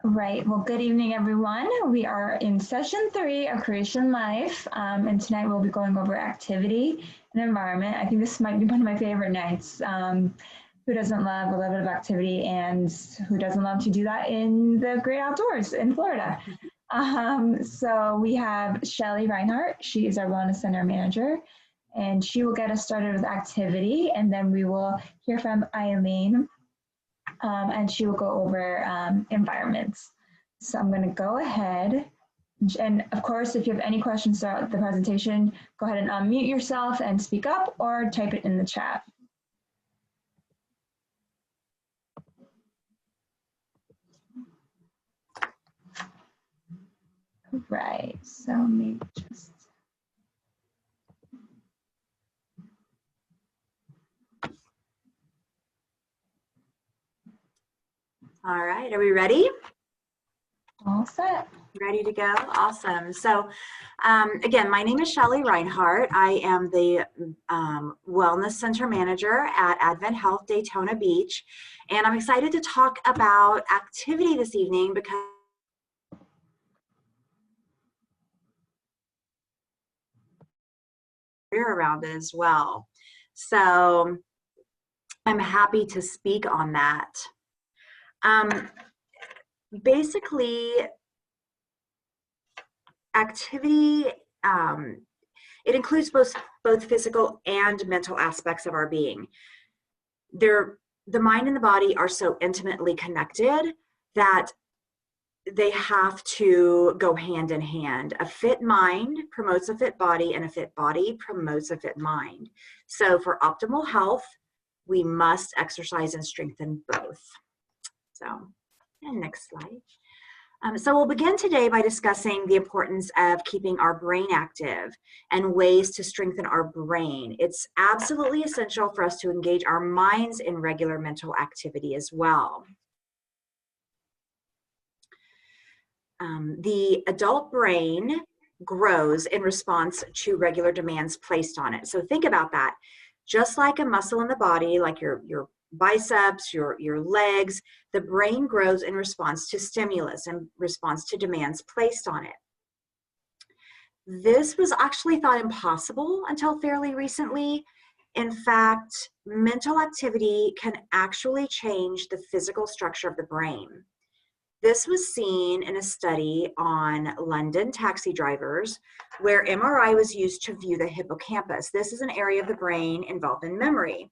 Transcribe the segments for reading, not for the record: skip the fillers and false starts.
Right. Well, good evening, everyone. We are in session 3 of Creation Life, and tonight we'll be going over activity and environment. I think this might be one of my favorite nights. Who doesn't love a little bit of activity, and who doesn't love to do that in the great outdoors in Florida? So we have Shelly Reinhardt. She is our Wellness Center manager, and she will get us started with activity, and then we will hear from Eileen, and she will go over environments. So I'm going to go ahead. And of course, if you have any questions throughout the presentation, go ahead and unmute yourself and speak up or type it in the chat. Right, so maybe just. All right, are we ready? All set. Ready to go? Awesome. So again, my name is Shelly Reinhardt. I am the Wellness Center Manager at Advent Health Daytona Beach. And I'm excited to talk about activity this evening because we're around it as well. So I'm happy to speak on that. Basically, activity, it includes both physical and mental aspects of our being. The mind and the body are so intimately connected that they have to go hand in hand. A fit mind promotes a fit body, and a fit body promotes a fit mind. So for optimal health, we must exercise and strengthen both. So, and next slide. So we'll begin today by discussing the importance of keeping our brain active and ways to strengthen our brain. It's absolutely essential for us to engage our minds in regular mental activity as well. The adult brain grows in response to regular demands placed on it. So think about that. Just like a muscle in the body, like your biceps, your legs, the brain grows in response to stimulus and response to demands placed on it. This was actually thought impossible until fairly recently. In fact, mental activity can actually change the physical structure of the brain. This was seen in a study on London taxi drivers where MRI was used to view the hippocampus. This is an area of the brain involved in memory.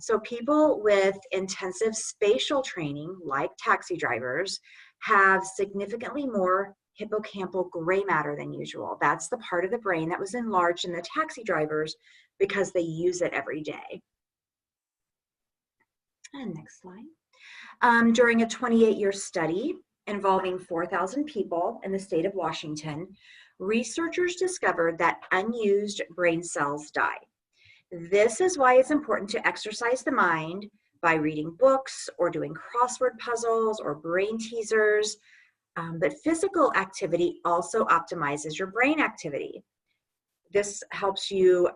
So people with intensive spatial training, like taxi drivers, have significantly more hippocampal gray matter than usual. That's the part of the brain that was enlarged in the taxi drivers because they use it every day. And next slide. During a 28-year study involving 4,000 people in the state of Washington, researchers discovered that unused brain cells die. This is why it's important to exercise the mind by reading books or doing crossword puzzles or brain teasers. But physical activity also optimizes your brain activity. This helps you,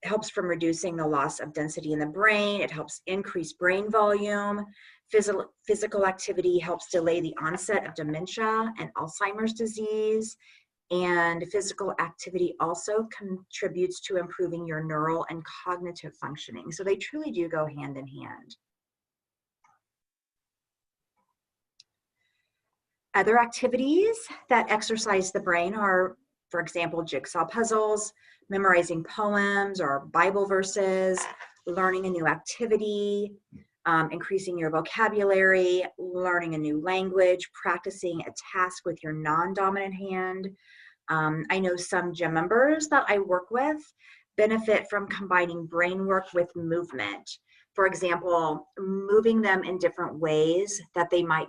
helps from reducing the loss of density in the brain. It helps increase brain volume. Physical activity helps delay the onset of dementia and Alzheimer's disease. And physical activity also contributes to improving your neural and cognitive functioning. So they truly do go hand in hand. Other activities that exercise the brain are, for example, jigsaw puzzles, memorizing poems or Bible verses, learning a new activity, increasing your vocabulary, learning a new language, practicing a task with your non-dominant hand. I know some gym members that I work with benefit from combining brain work with movement. For example, moving them in different ways that they might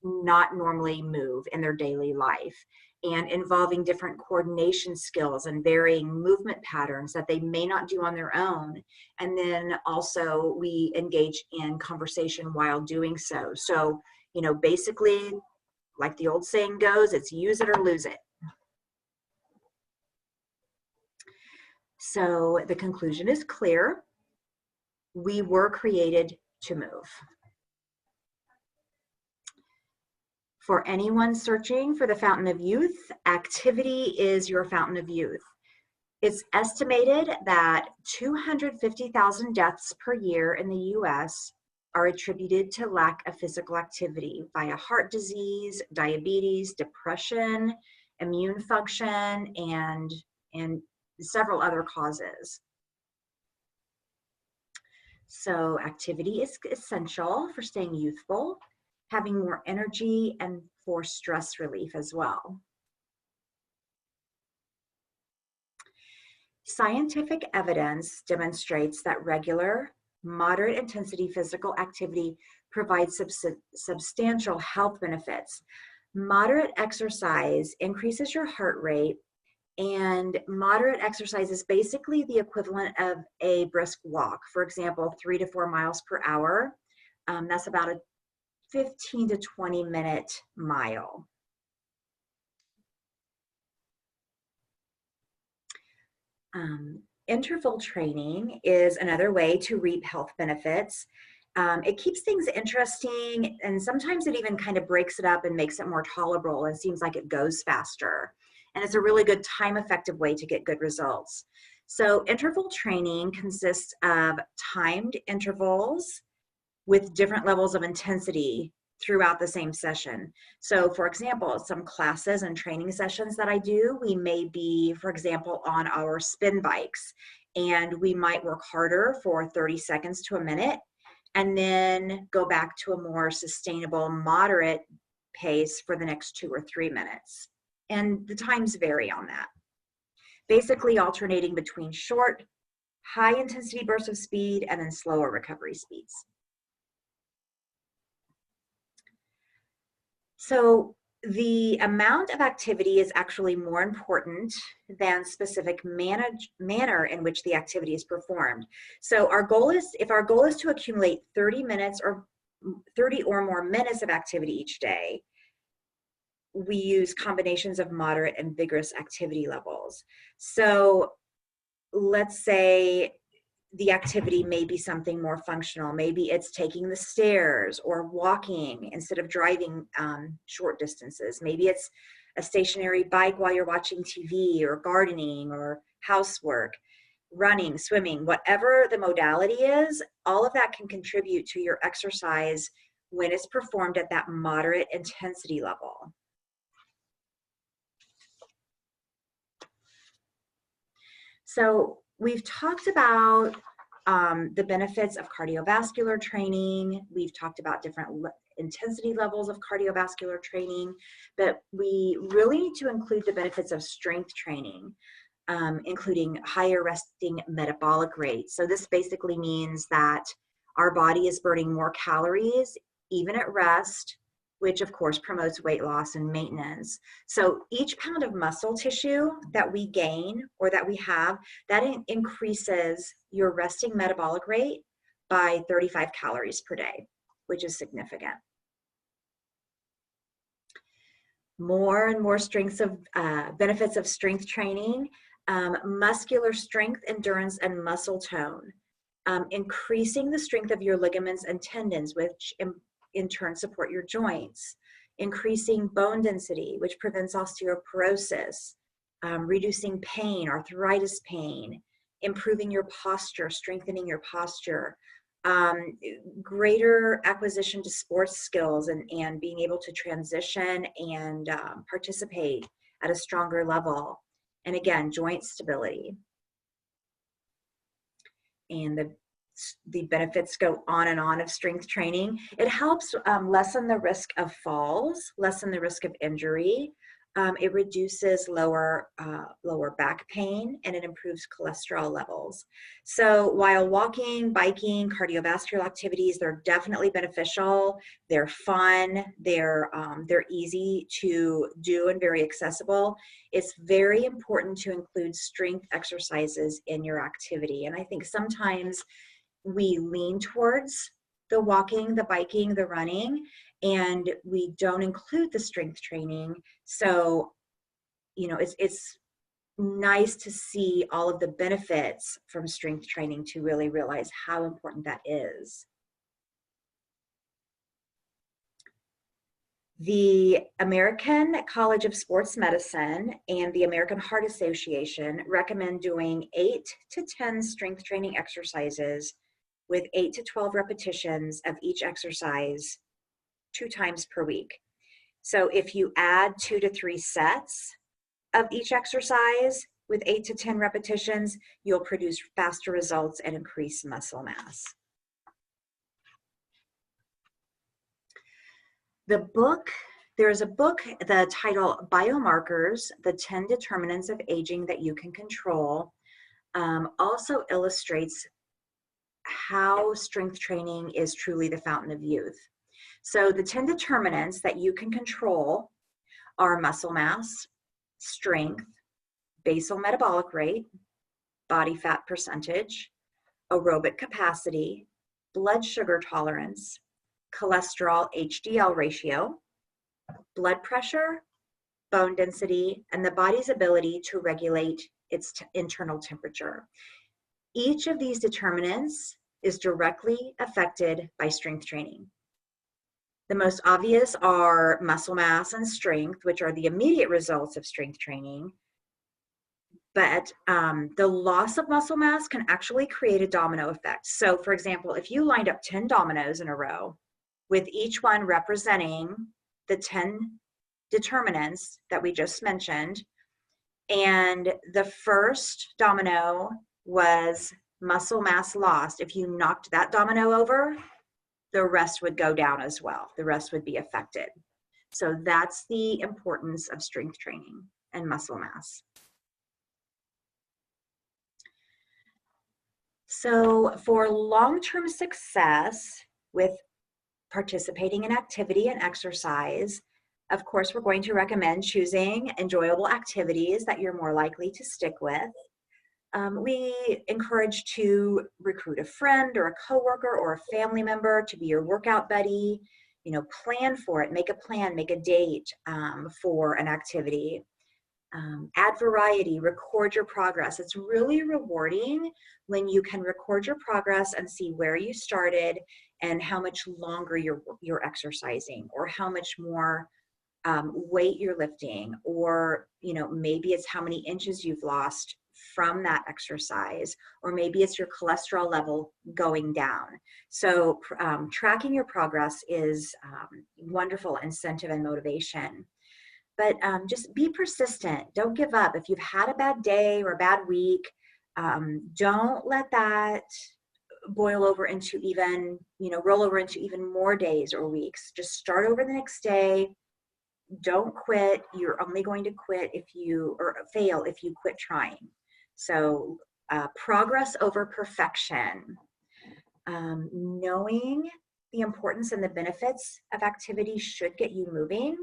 not normally move in their daily life, and involving different coordination skills and varying movement patterns that they may not do on their own. And then also we engage in conversation while doing so. So, you know, basically, like the old saying goes, it's use it or lose it. So the conclusion is clear. We were created to move. For anyone searching for the fountain of youth, activity is your fountain of youth. It's estimated that 250,000 deaths per year in the US are attributed to lack of physical activity via heart disease, diabetes, depression, immune function, and several other causes. So activity is essential for staying youthful, having more energy, and for stress relief as well. Scientific evidence demonstrates that regular, moderate intensity physical activity provides substantial health benefits. Moderate exercise increases your heart rate, and moderate exercise is basically the equivalent of a brisk walk. For example, 3 to 4 miles per hour. That's about a 15 to 20 minute mile. Interval training is another way to reap health benefits. It keeps things interesting, and sometimes it even kind of breaks it up and makes it more tolerable and seems like it goes faster. And it's a really good time-effective way to get good results. So interval training consists of timed intervals with different levels of intensity throughout the same session. So for example, some classes and training sessions that I do, we may be, for example, on our spin bikes, and we might work harder for 30 seconds to a minute, and then go back to a more sustainable, moderate pace for the next 2 or 3 minutes. And the times vary on that. Basically alternating between short, high intensity bursts of speed and then slower recovery speeds. So the amount of activity is actually more important than specific manner in which the activity is performed. So if our goal is to accumulate 30 minutes or 30 or more minutes of activity each day, we use combinations of moderate and vigorous activity levels. So let's say the activity may be something more functional. Maybe it's taking the stairs or walking instead of driving short distances. Maybe it's a stationary bike while you're watching TV, or gardening, or housework, running, swimming, whatever the modality is. All of that can contribute to your exercise when it's performed at that moderate intensity level. So we've talked about the benefits of cardiovascular training. We've talked about different intensity levels of cardiovascular training, but we really need to include the benefits of strength training, including higher resting metabolic rates. So this basically means that our body is burning more calories even at rest, which of course promotes weight loss and maintenance. So each pound of muscle tissue that we gain or that we have, that increases your resting metabolic rate by 35 calories per day, which is significant. More and more benefits of strength training: muscular strength, endurance, and muscle tone, increasing the strength of your ligaments and tendons, which in turn support your joints, increasing bone density, which prevents osteoporosis, reducing pain, arthritis pain, improving your posture, strengthening your posture, greater acquisition to sports skills, and being able to transition and participate at a stronger level. And again, joint stability. And the benefits go on and on of strength training. It helps lessen the risk of falls, lessen the risk of injury. It reduces lower back pain, and it improves cholesterol levels. So while walking, biking, cardiovascular activities, they're definitely beneficial. They're fun. They're easy to do and very accessible. It's very important to include strength exercises in your activity. And I think sometimes we lean towards the walking, the biking, the running, and we don't include the strength training. So, you know, it's nice to see all of the benefits from strength training to really realize how important that is. The American College of Sports Medicine and the American Heart Association recommend doing 8 to 10 strength training exercises with 8 to 12 repetitions of each exercise 2 times per week. So if you add 2 to 3 sets of each exercise with 8 to 10 repetitions, you'll produce faster results and increase muscle mass. There's a book, the title Biomarkers, the 10 Determinants of Aging That You Can Control, also illustrates how strength training is truly the fountain of youth. So the 10 determinants that you can control are muscle mass, strength, basal metabolic rate, body fat percentage, aerobic capacity, blood sugar tolerance, cholesterol HDL ratio, blood pressure, bone density, and the body's ability to regulate its internal temperature. Each of these determinants is directly affected by strength training. The most obvious are muscle mass and strength, which are the immediate results of strength training. But the loss of muscle mass can actually create a domino effect. So for example, if you lined up 10 dominoes in a row, with each one representing the 10 determinants that we just mentioned, and the first domino was muscle mass lost, if you knocked that domino over, the rest would go down as well. The rest would be affected. So that's the importance of strength training and muscle mass. So for long-term success with participating in activity and exercise, of course, we're going to recommend choosing enjoyable activities that you're more likely to stick with. We encourage to recruit a friend or a coworker or a family member to be your workout buddy. You know, plan for it, make a plan, make a date for an activity. Add variety, record your progress. It's really rewarding when you can record your progress and see where you started and how much longer you're exercising, or how much more weight you're lifting, or maybe it's how many inches you've lost from that exercise, or maybe it's your cholesterol level going down. So tracking your progress is wonderful incentive and motivation. But just be persistent. Don't give up. If you've had a bad day or a bad week, don't let that boil over into even, roll over into even more days or weeks. Just start over the next day. Don't quit. You're only going to quit fail if you quit trying. So progress over perfection. Knowing the importance and the benefits of activity should get you moving.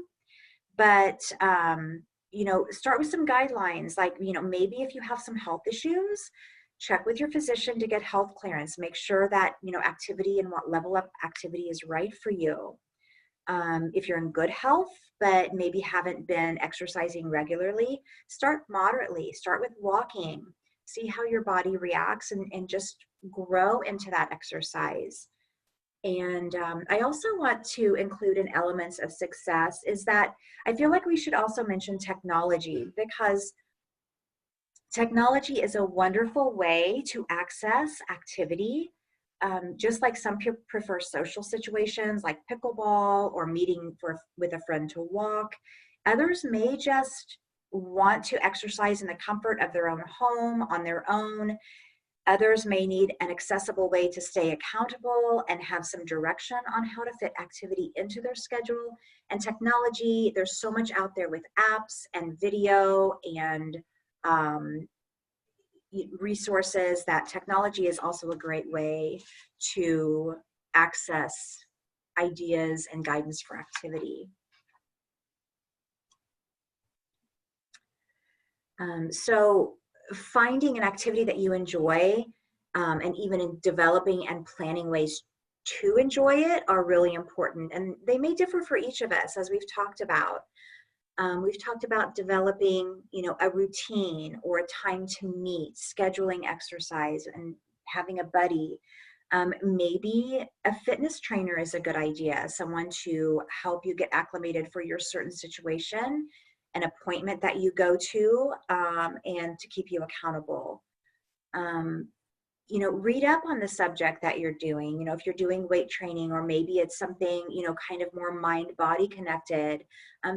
But, start with some guidelines, like, maybe if you have some health issues, check with your physician to get health clearance. Make sure that, activity and what level of activity is right for you. If you're in good health, but maybe haven't been exercising regularly, start moderately. Start with walking. See how your body reacts and just grow into that exercise. And I also want to include in elements of success is that I feel like we should also mention technology, because technology is a wonderful way to access activity. Just like some people prefer social situations like pickleball or meeting with a friend to walk, others may just want to exercise in the comfort of their own home on their own. Others may need an accessible way to stay accountable and have some direction on how to fit activity into their schedule. And technology, there's so much out there with apps and video and resources, that technology is also a great way to access ideas and guidance for activity. So finding an activity that you enjoy, and even in developing and planning ways to enjoy it are really important. And they may differ for each of us, as we've talked about. We've talked about developing, a routine or a time to meet, scheduling exercise and having a buddy. Maybe a fitness trainer is a good idea, someone to help you get acclimated for your certain situation, an appointment that you go to, and to keep you accountable. Read up on the subject that you're doing. If you're doing weight training, or maybe it's something, kind of more mind-body connected,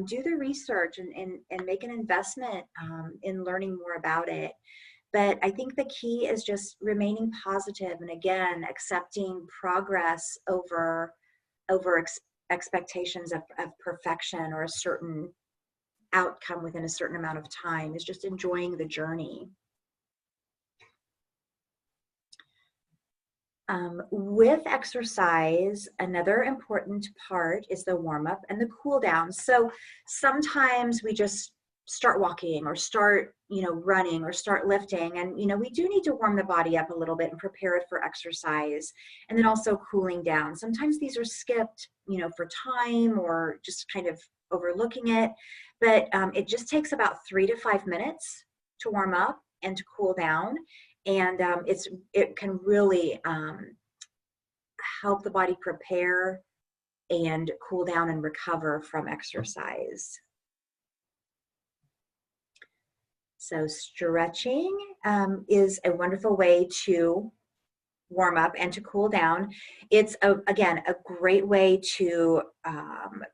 do the research and make an investment in learning more about it. But I think the key is just remaining positive, and again, accepting progress over expectations of perfection or a certain outcome within a certain amount of time. Is just enjoying the journey. With exercise, another important part is the warm up and the cool down. So sometimes we just start walking or start, running or start lifting. And, we do need to warm the body up a little bit and prepare it for exercise. And then also cooling down. Sometimes these are skipped, for time or just kind of overlooking it. But it just takes about 3 to 5 minutes to warm up and to cool down. And it can really help the body prepare and cool down and recover from exercise. So stretching is a wonderful way to warm up and to cool down. It's, again, a great way to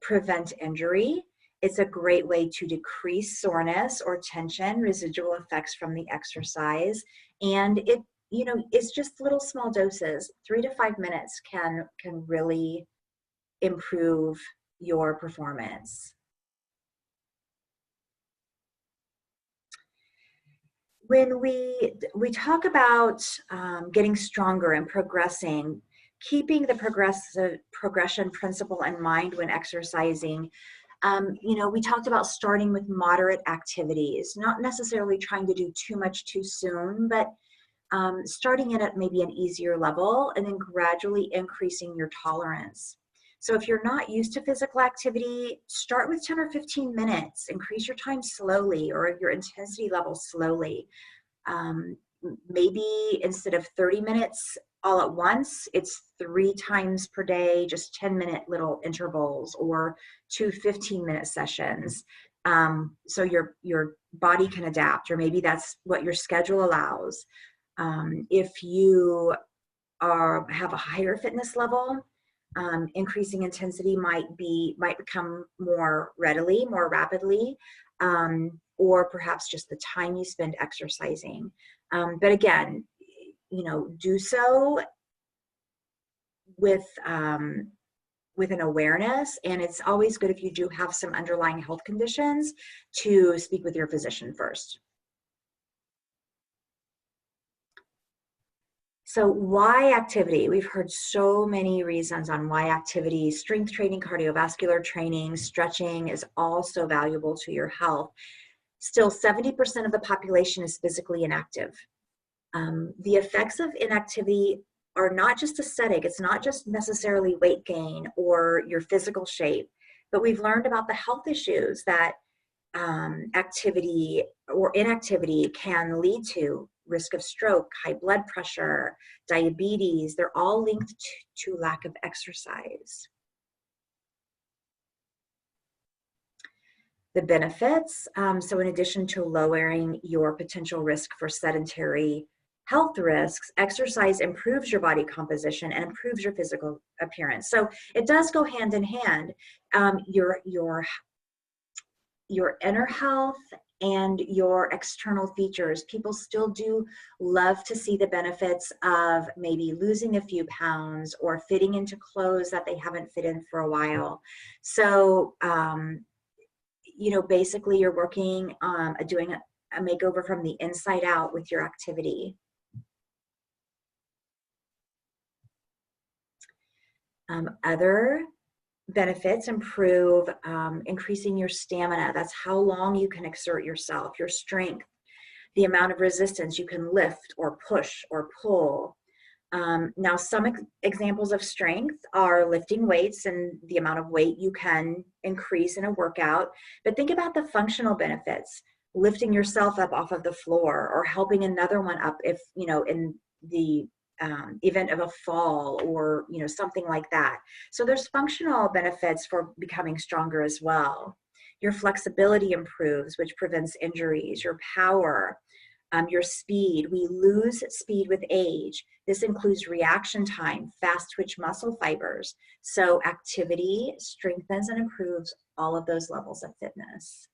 prevent injury. It's a great way to decrease soreness or tension, residual effects from the exercise. And it's just little small doses. 3 to 5 minutes can really improve your performance. When we talk about getting stronger and progressing, keeping the progression principle in mind when exercising, we talked about starting with moderate activities, not necessarily trying to do too much too soon, but starting it at maybe an easier level and then gradually increasing your tolerance. So if you're not used to physical activity, start with 10 or 15 minutes, increase your time slowly or your intensity level slowly. Maybe instead of 30 minutes all at once, it's 3 times per day, just 10-minute little intervals, or 2 15-minute sessions. So your body can adapt, or maybe that's what your schedule allows. If you have a higher fitness level, increasing intensity might become more rapidly, or perhaps just the time you spend exercising. But again, do so with an awareness, and it's always good if you do have some underlying health conditions to speak with your physician first. So why activity? We've heard so many reasons on why activity. Strength training, cardiovascular training, stretching is all so valuable to your health. Still, 70% of the population is physically inactive. The effects of inactivity are not just aesthetic. It's not just necessarily weight gain or your physical shape, but we've learned about the health issues that activity or inactivity can lead to. Risk of stroke, high blood pressure, diabetes, they're all linked to lack of exercise. The benefits, so in addition to lowering your potential risk for sedentary health risks, exercise improves your body composition and improves your physical appearance. So it does go hand in hand. Your inner health and your external features. People still do love to see the benefits of maybe losing a few pounds or fitting into clothes that they haven't fit in for a while. So, basically you're working on doing a makeover from the inside out with your activity. Other benefits improve increasing your stamina. That's how long you can exert yourself, your strength, the amount of resistance you can lift or push or pull. Now, some examples of strength are lifting weights and the amount of weight you can increase in a workout. But think about the functional benefits, lifting yourself up off of the floor or helping another one up if, in the event of a fall or, something like that. So there's functional benefits for becoming stronger as well. Your flexibility improves, which prevents injuries, your power, your speed. We lose speed with age. This includes reaction time, fast twitch muscle fibers. So activity strengthens and improves all of those levels of fitness.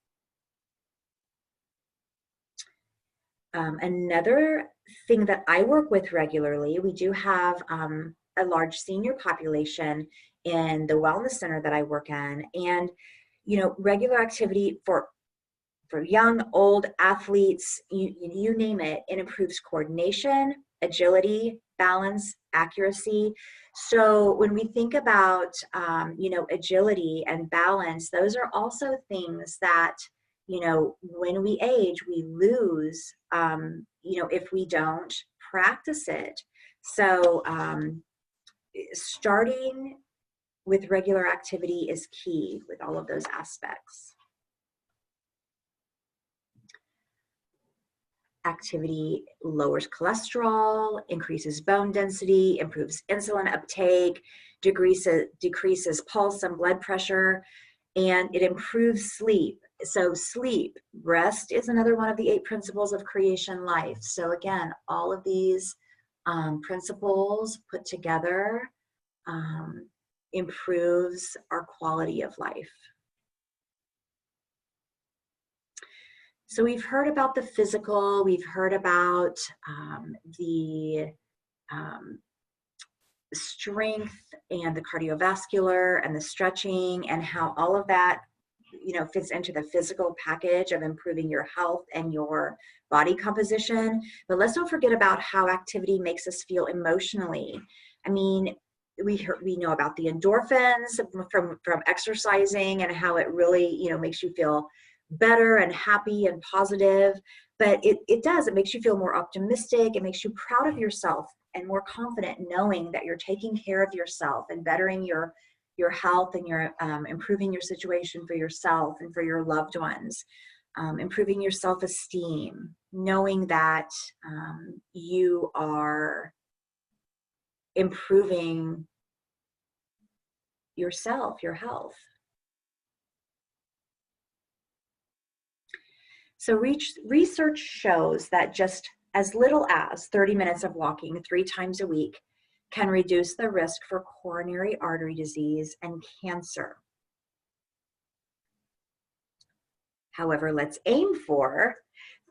Another thing that I work with regularly, we do have a large senior population in the wellness center that I work in. And, regular activity for young, old athletes, you name it, it improves coordination, agility, balance, accuracy. So when we think about, agility and balance, those are also things that, when we age, we lose, if we don't practice it. So starting with regular activity is key with all of those aspects. Activity lowers cholesterol, increases bone density, improves insulin uptake, decreases pulse and blood pressure, and it improves sleep. So sleep, rest is another one of the 8 principles of creation life. So again, all of these principles put together improves our quality of life. So we've heard about the physical, we've heard about the strength and the cardiovascular and the stretching and how all of that, fits into the physical package of improving your health and your body composition. But let's not forget about how activity makes us feel emotionally. I mean, we know about the endorphins from exercising and how it really, makes you feel better and happy and positive. But it makes you feel more optimistic. It makes you proud of yourself and more confident knowing that you're taking care of yourself and bettering your health and your improving your situation for yourself and for your loved ones, improving your self-esteem, knowing that you are improving yourself, your health. So research shows that just as little as 30 minutes of walking 3 times a week can reduce the risk for coronary artery disease and cancer. However, let's aim for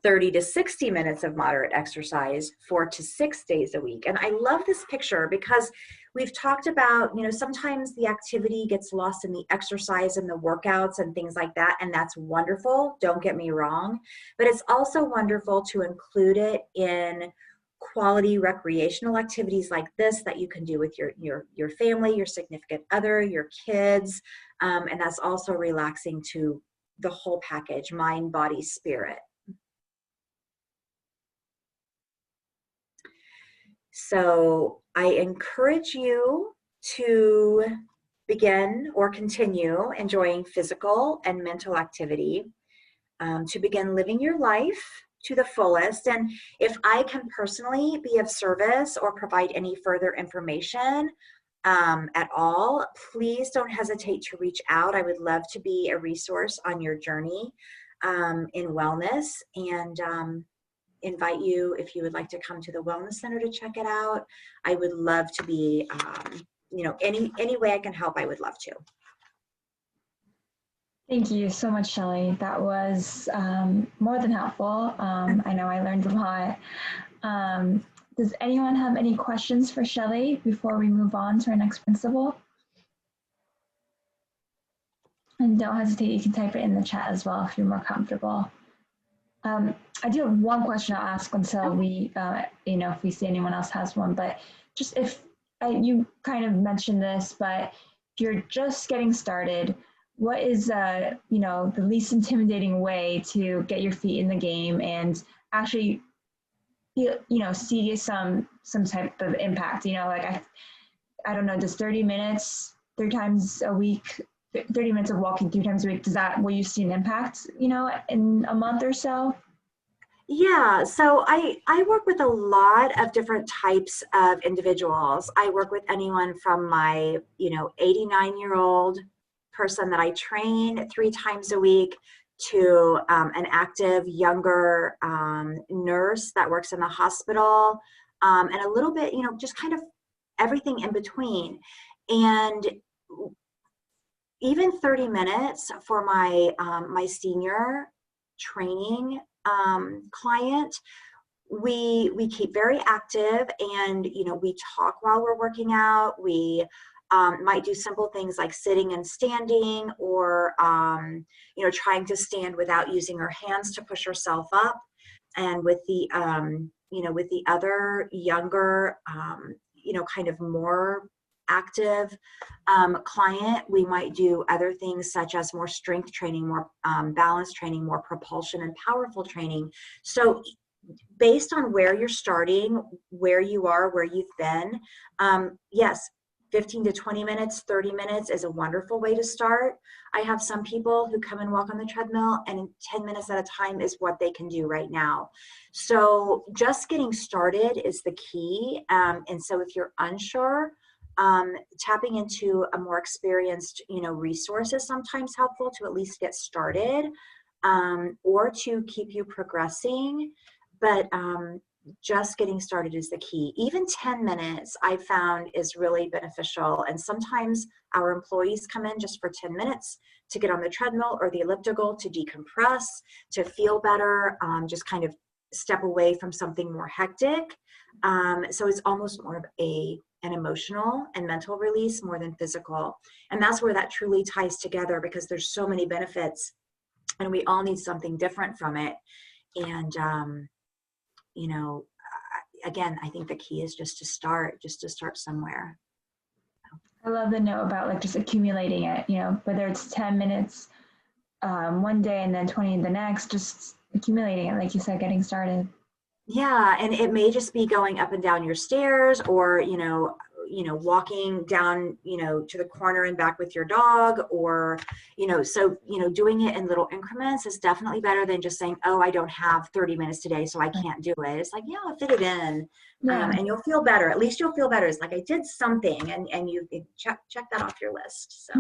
30 to 60 minutes of moderate exercise 4 to 6 days a week. And I love this picture because we've talked about, sometimes the activity gets lost in the exercise and the workouts and things like that. And that's wonderful. Don't get me wrong. But it's also wonderful to include it in quality recreational activities like this that you can do with your family, your significant other, your kids. And that's also relaxing to the whole package, mind, body, spirit. So I encourage you to begin or continue enjoying physical and mental activity, to begin living your life to the fullest. And if I can personally be of service or provide any further information at all, please don't hesitate to reach out. I would love to be a resource on your journey in wellness, and invite you, if you would like to come to the Wellness Center to check it out. I would love to be, any way I can help, I would love to. Thank you so much, Shelley. That was more than helpful. I know I learned a lot. Does anyone have any questions for Shelley before we move on to our next principle? And don't hesitate, you can type it in the chat as well if you're more comfortable. I do have one question I'll ask until we, if we see anyone else has one, but just if you kind of mentioned this, but if you're just getting started, what is, the least intimidating way to get your feet in the game and actually, see some type of impact? Like I don't know, does 30 minutes, 3 times a week, 30 minutes of walking 3 times a week, will you see an impact, in a month or so? Yeah, so I work with a lot of different types of individuals. I work with anyone from my, 89-year-old person that I train 3 times a week to an active younger nurse that works in the hospital, and a little bit, just kind of everything in between. And even 30 minutes for my senior training client, we keep very active, and we talk while we're working out. We might do simple things like sitting and standing, or trying to stand without using her hands to push herself up. And with the other younger, kind of more active client, we might do other things such as more strength training, more balance training, more propulsion and powerful training. So based on where you're starting, where you are, where you've been, yes, 15 to 20 minutes, 30 minutes is a wonderful way to start. I have some people who come and walk on the treadmill, and 10 minutes at a time is what they can do right now. So just getting started is the key. And so if you're unsure, tapping into a more experienced, resource is sometimes helpful to at least get started, or to keep you progressing. But just getting started is the key. Even 10 minutes I've found is really beneficial. And sometimes our employees come in just for 10 minutes to get on the treadmill or the elliptical, to decompress, to feel better, just kind of step away from something more hectic. So it's almost more of an emotional and mental release more than physical. And that's where that truly ties together, because there's so many benefits and we all need something different from it. And, again, I think the key is just to start somewhere. I love the note about like just accumulating it, whether it's 10 minutes one day and then 20 the next, just accumulating it, like you said, getting started. Yeah, and it may just be going up and down your stairs, or walking down to the corner and back with your dog, or doing it in little increments is definitely better than just saying, oh, I don't have 30 minutes today, so I can't do it. It's like, yeah, I'll fit it in. Yeah. And you'll feel better. At least you'll feel better. It's like, I did something, and you check that off your list. So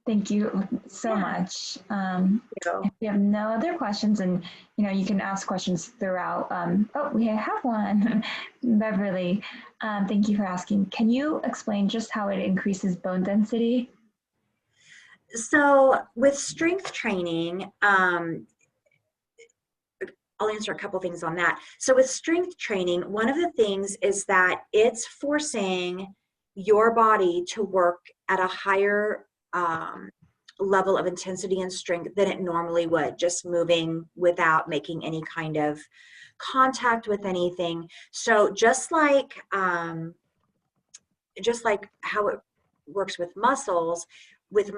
Thank you so much. If you have no other questions, and you can ask questions throughout. Oh, we have one. Beverly, thank you for asking. Can you explain just how it increases bone density? So with strength training, I'll answer a couple things on that. So with strength training, one of the things is that it's forcing your body to work at a higher level of intensity and strength than it normally would, just moving without making any kind of contact with anything. So just like how it works with muscles, with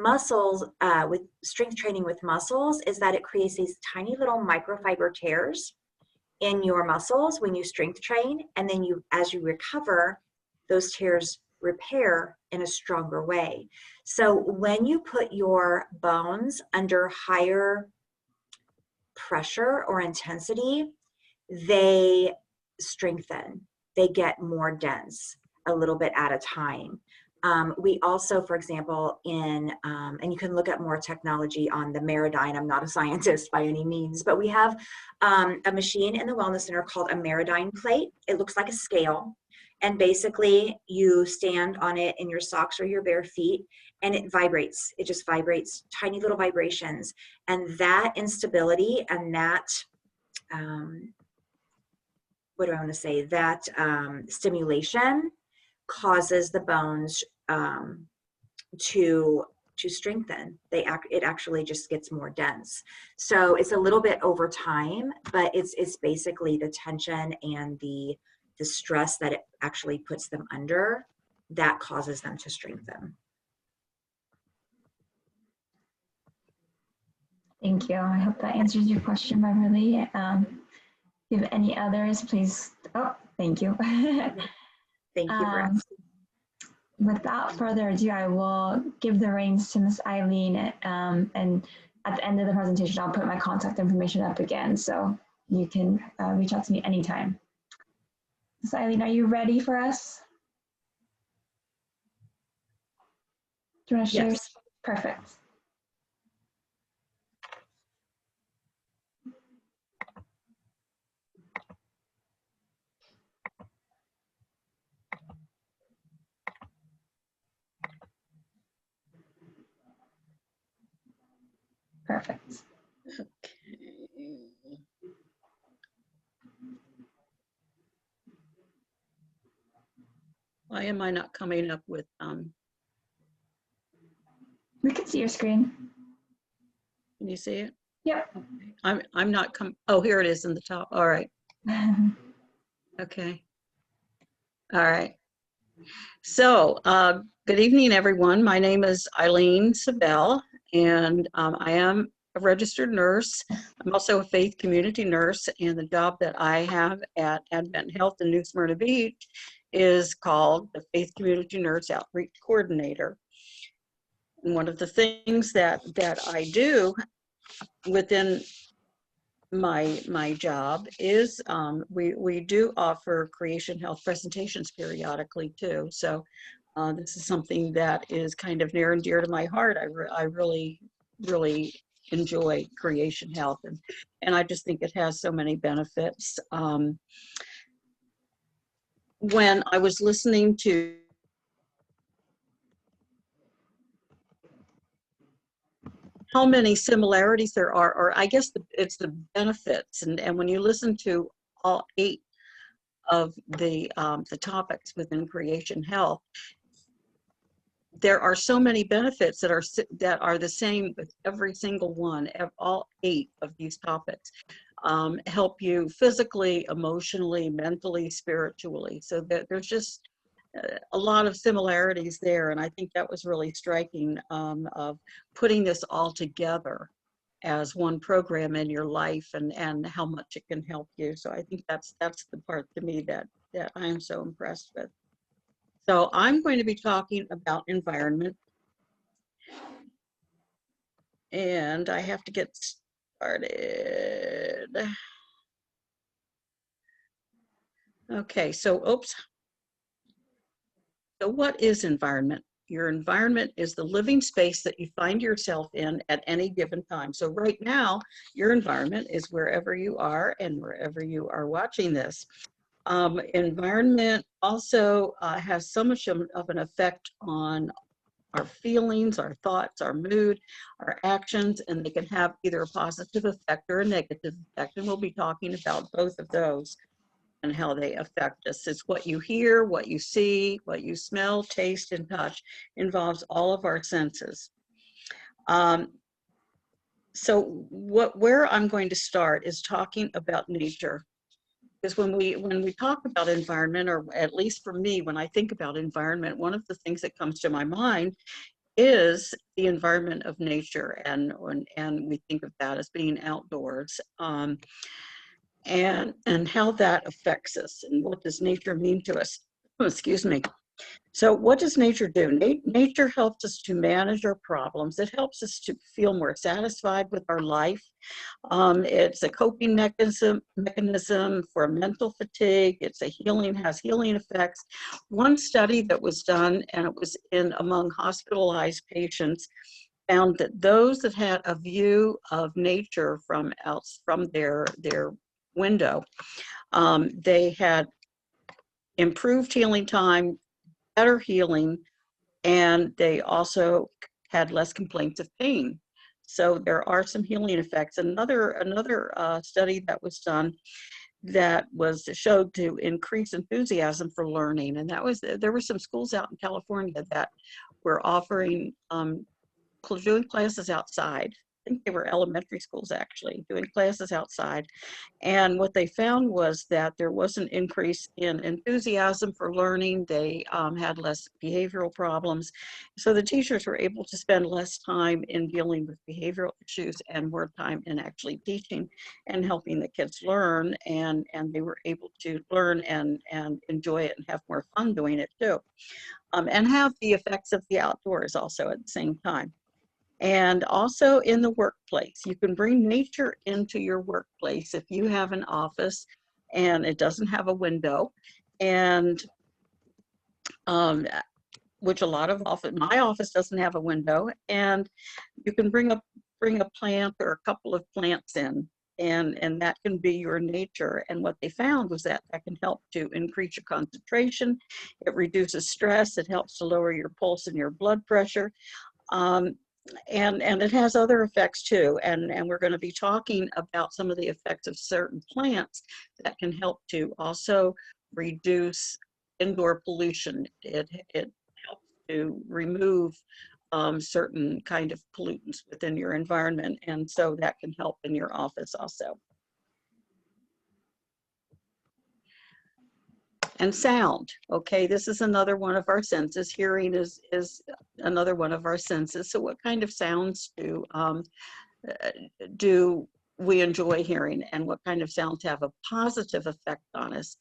strength training with muscles, is that it creates these tiny little microfiber tears in your muscles when you strength train, and then as you recover, those tears repair in a stronger way. So when you put your bones under higher pressure or intensity, they strengthen, they get more dense a little bit at a time. We also, for example, and you can look at more technology on the Meradyne. I'm not a scientist by any means, but we have a machine in the Wellness Center called a Meradyne plate. It looks like a scale. And basically, you stand on it in your socks or your bare feet, and it vibrates. It just vibrates, tiny little vibrations. And that instability and that, what do I want to say? That stimulation causes the bones to strengthen. It actually just gets more dense. So it's a little bit over time, but it's basically the tension and the stress that it actually puts them under that causes them to strengthen. Thank you. I hope that answers your question, Beverly. If you have any others, please. Oh, thank you. Thank you for asking. Without further ado, I will give the reins to Ms. Eileen, and at the end of the presentation, I'll put my contact information up again, so you can reach out to me anytime. So Eileen, are you ready for us? Do you want to share? Yes. Perfect. Perfect. Okay. Why am I not coming up with, We can see your screen. can you see it? Yep. Okay. I'm not oh, here it is in the top. All right. Okay. All right. So, good evening, everyone. My name is Eileen Sabell, and I am a registered nurse. I'm also a faith community nurse, and the job that I have at Advent Health in New Smyrna Beach is called the Faith Community Nurse Outreach Coordinator. And one of the things that I do within my job is we do offer Creation Health presentations periodically too. So this is something that is kind of near and dear to my heart. I really enjoy Creation Health, and I just think it has so many benefits. When I was listening to how many similarities there are, or I guess it's the benefits, and when you listen to all 8 of the topics within Creation Health, there are so many benefits that are the same with every single one of all 8 of these topics. Help you physically, emotionally, mentally, spiritually. So that there's just a lot of similarities there, and I think that was really striking, of putting this all together as one program in your life, and how much it can help you. So I think that's the part to me that I am so impressed with. So I'm going to be talking about environment, and I have to get started. Okay, so oops. So what is environment? Your environment is the living space that you find yourself in at any given time. So right now, your environment is wherever you are and wherever you are watching this. Environment also has so much of an effect on our feelings, our thoughts, our mood, our actions, and they can have either a positive effect or a negative effect. And we'll be talking about both of those and how they affect us. It's what you hear, what you see, what you smell, taste, and touch involves all of our senses. So where I'm going to start is talking about nature. Because when we talk about environment, or at least for me, when I think about environment, one of the things that comes to my mind is the environment of nature, and we think of that as being outdoors. And how that affects us, and what does nature mean to us. Excuse me. So what does nature do? Nature helps us to manage our problems. It helps us to feel more satisfied with our life. It's a coping mechanism for mental fatigue. It's has healing effects. One study that was done, and it was among hospitalized patients, found that those that had a view of nature from their window, they had improved healing time, better healing, and they also had less complaints of pain. So there are some healing effects. Another study that was done that showed to increase enthusiasm for learning, and there were some schools out in California that were offering doing classes outside. I think they were elementary schools actually, doing classes outside. And what they found was that there was an increase in enthusiasm for learning. They had less behavioral problems. So the teachers were able to spend less time in dealing with behavioral issues and more time in actually teaching and helping the kids learn. And they were able to learn and enjoy it and have more fun doing it too. And have the effects of the outdoors also at the same time. And also in the workplace, you can bring nature into your workplace if you have an office and it doesn't have a window, and um, which a lot of office, my office doesn't have a window, and you can bring a plant or a couple of plants in, and that can be your nature. And what they found was that that can help to increase your concentration, it reduces stress, it helps to lower your pulse and your blood pressure. Um, and it has other effects too. And we're going to be talking about some of the effects of certain plants that can help to also reduce indoor pollution. It helps to remove certain kind of pollutants within your environment. And so that can help in your office also. And sound, okay, this is another one of our senses. Hearing is another one of our senses. So what kind of sounds do we enjoy hearing, and what kind of sounds have a positive effect on us?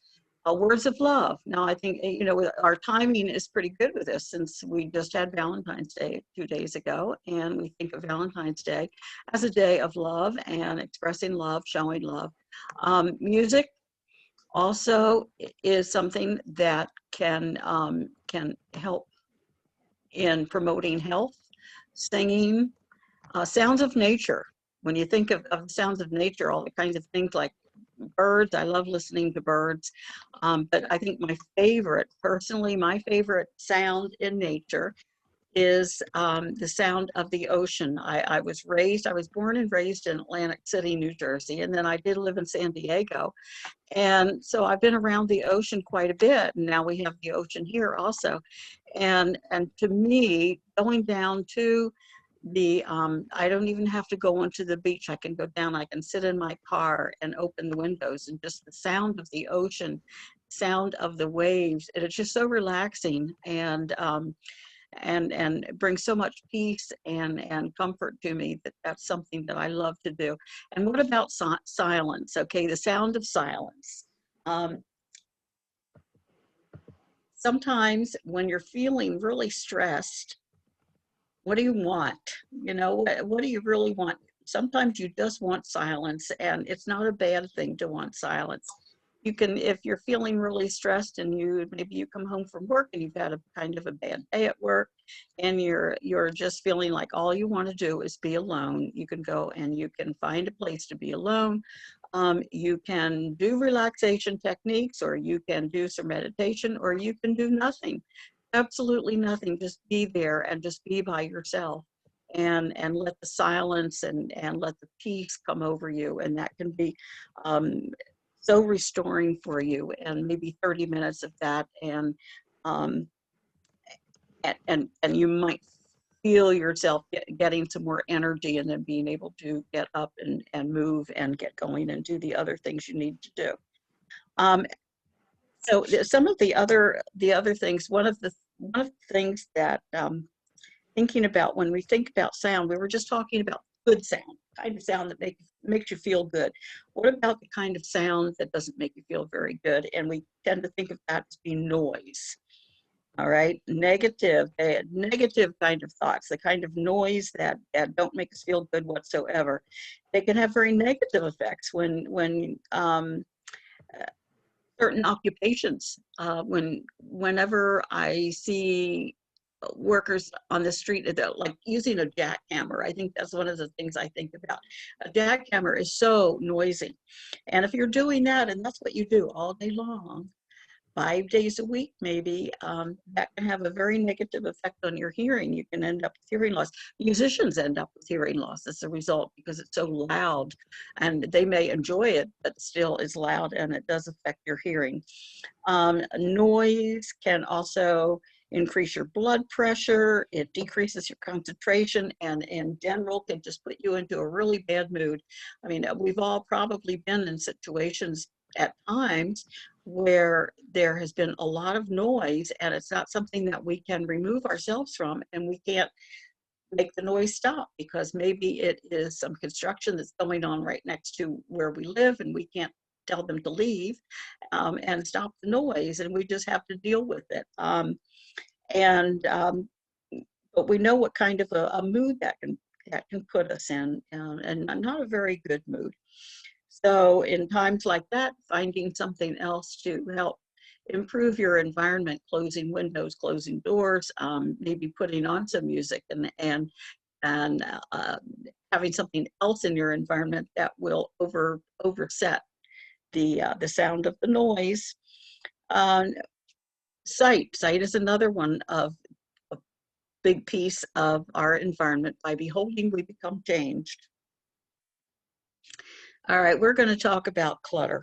Words of love. Now, I think, you know, our timing is pretty good with this, since we just had Valentine's Day 2 days ago, and we think of Valentine's Day as a day of love and expressing love, showing love. Music also is something that can help in promoting health. Singing, sounds of nature. When you think of sounds of nature, all the kinds of things like birds, I love listening to birds. But I think my favorite, personally, my favorite sound in nature is the sound of the ocean. I was born and raised in Atlantic City, New Jersey, and then I did live in San Diego. And so I've been around the ocean quite a bit, and now we have the ocean here also. And to me, going down to the, I don't even have to go onto the beach. I can go down, I can sit in my car and open the windows, and just the sound of the ocean, sound of the waves, and it's just so relaxing, and it brings so much peace and comfort to me, that that's something that I love to do. And what about silence? Okay, the sound of silence. Sometimes when you're feeling really stressed, what do you want? You know, what do you really want? Sometimes you just want silence, and it's not a bad thing to want silence. You can, if you're feeling really stressed, and maybe you come home from work and you've had a kind of a bad day at work, and you're just feeling like all you want to do is be alone, you can go and you can find a place to be alone. You can do relaxation techniques, or you can do some meditation, or you can do nothing, absolutely nothing. Just be there and just be by yourself, and let the silence and let the peace come over you, and that can be so restoring for you. And maybe 30 minutes of that, um, and you might feel yourself getting some more energy, and then being able to get up and move and get going and do the other things you need to do. So some of the other things, one of the things that thinking about when we think about sound, we were just talking about good sound, kind of sound that makes you feel good. What about the kind of sound that doesn't make you feel very good? And we tend to think of that as being noise. All right, negative kind of thoughts, the kind of noise that don't make us feel good whatsoever. They can have very negative effects when certain occupations. Whenever I see workers on the street, like using a jackhammer, I think that's one of the things I think about. A jackhammer is so noisy, and if you're doing that, and that's what you do all day long, 5 days a week, maybe, that can have a very negative effect on your hearing. You can end up with hearing loss. Musicians end up with hearing loss as a result, because it's so loud, and they may enjoy it, but still is loud, and it does affect your hearing. Noise can also increase your blood pressure. It decreases your concentration, and in general can just put you into a really bad mood. I mean, we've all probably been in situations at times where there has been a lot of noise, and it's not something that we can remove ourselves from, and we can't make the noise stop, because maybe it is some construction that's going on right next to where we live, and we can't tell them to leave and stop the noise, and we just have to deal with it. but we know what kind of a mood that can put us in, and not a very good mood. So in times like that, finding something else to help improve your environment, closing windows, closing doors, maybe putting on some music, and having something else in your environment that will overset the sound of the noise. Sight is another one of a big piece of our environment. By beholding, we become changed. All right, we're going to talk about clutter.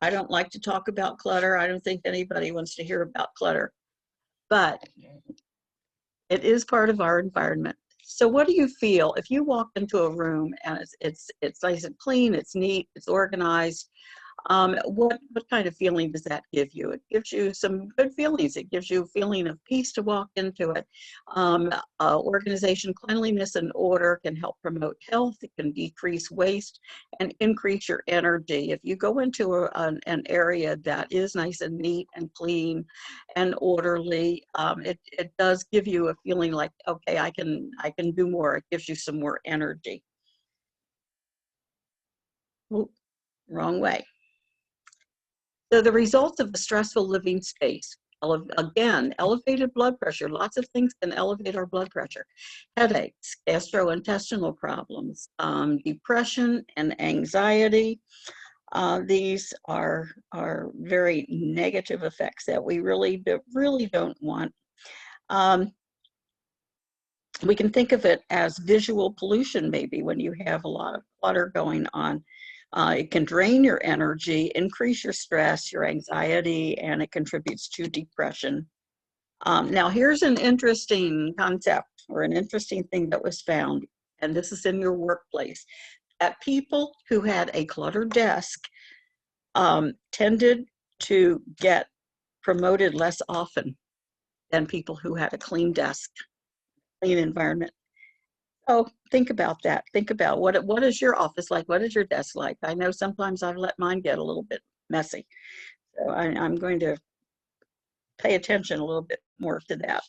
I don't like to talk about clutter. I don't think anybody wants to hear about clutter, but it is part of our environment. So what do you feel if you walk into a room and it's nice and clean, it's neat, it's organized? What kind of feeling does that give you? It gives you some good feelings. It gives you a feeling of peace to walk into it. Organization, cleanliness, and order can help promote health. It can decrease waste and increase your energy. If you go into an area that is nice and neat and clean and orderly, it does give you a feeling like, okay, I can do more. It gives you some more energy. Ooh, wrong way. So the results of a stressful living space, again, elevated blood pressure. Lots of things can elevate our blood pressure. Headaches, gastrointestinal problems, depression and anxiety. These are very negative effects that we really don't want. We can think of it as visual pollution, maybe, when you have a lot of clutter going on. It can drain your energy, increase your stress, your anxiety, and it contributes to depression. Now, here's an interesting concept or an interesting thing that was found, and this is in your workplace, that people who had a cluttered desk tended to get promoted less often than people who had a clean desk, clean environment. Oh, think about that. Think about what is your office like? What is your desk like? I know sometimes I've let mine get a little bit messy. So I'm going to pay attention a little bit more to that.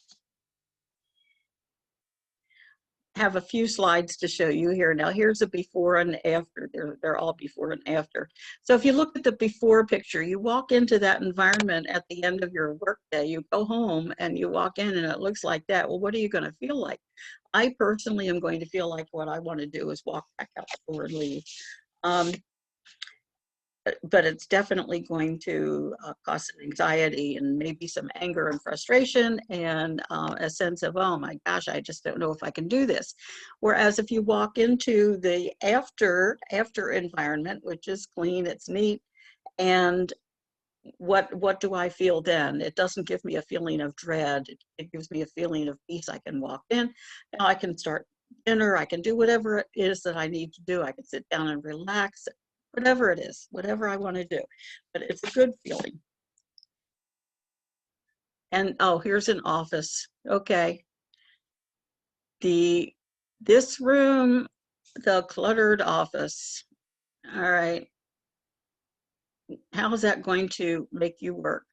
Have a few slides to show you here. Now here's a before and after. They're all before and after. So if you look at the before picture, you walk into that environment at the end of your workday, you go home and you walk in and it looks like that. Well, what are you going to feel like? I personally am going to feel like what I want to do is walk back out the door and leave. But it's definitely going to cause some anxiety and maybe some anger and frustration and a sense of, oh my gosh, I just don't know if I can do this. Whereas if you walk into the after environment, which is clean, it's neat, and what do I feel then? It doesn't give me a feeling of dread. It gives me a feeling of peace. I can walk in. Now I can start dinner. I can do whatever it is that I need to do. I can sit down and relax. Whatever it is, whatever I want to do, but it's a good feeling. And oh, here's an office. Okay. This room, the cluttered office. All right. How is that going to make you work?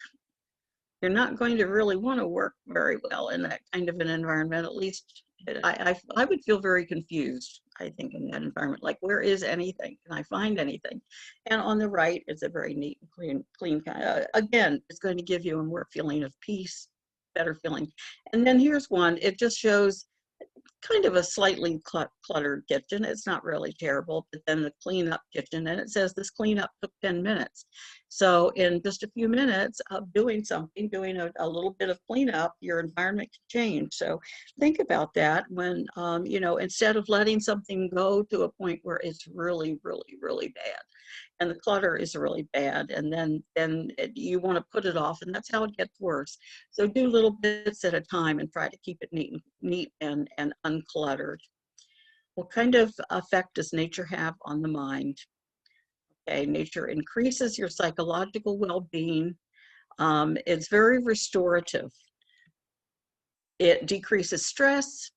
You're not going to really want to work very well in that kind of an environment. At least I would feel very confused, I think, in that environment. Like, where is anything? Can I find anything? And on the right, it's a very neat and clean kind of, again, it's going to give you a more feeling of peace, better feeling. And then here's one. It just shows kind of a slightly cluttered kitchen. It's not really terrible, but then the cleanup kitchen, and it says this cleanup took 10 minutes. So in just a few minutes of doing something, doing a little bit of cleanup, your environment can change. So think about that when, you know, instead of letting something go to a point where it's really, really, really bad. And the clutter is really bad, and then you want to put it off, and that's how it gets worse. So do little bits at a time and try to keep it neat and uncluttered. What kind of effect does nature have on the mind? Okay, nature increases your psychological well-being. It's very restorative. It decreases stress,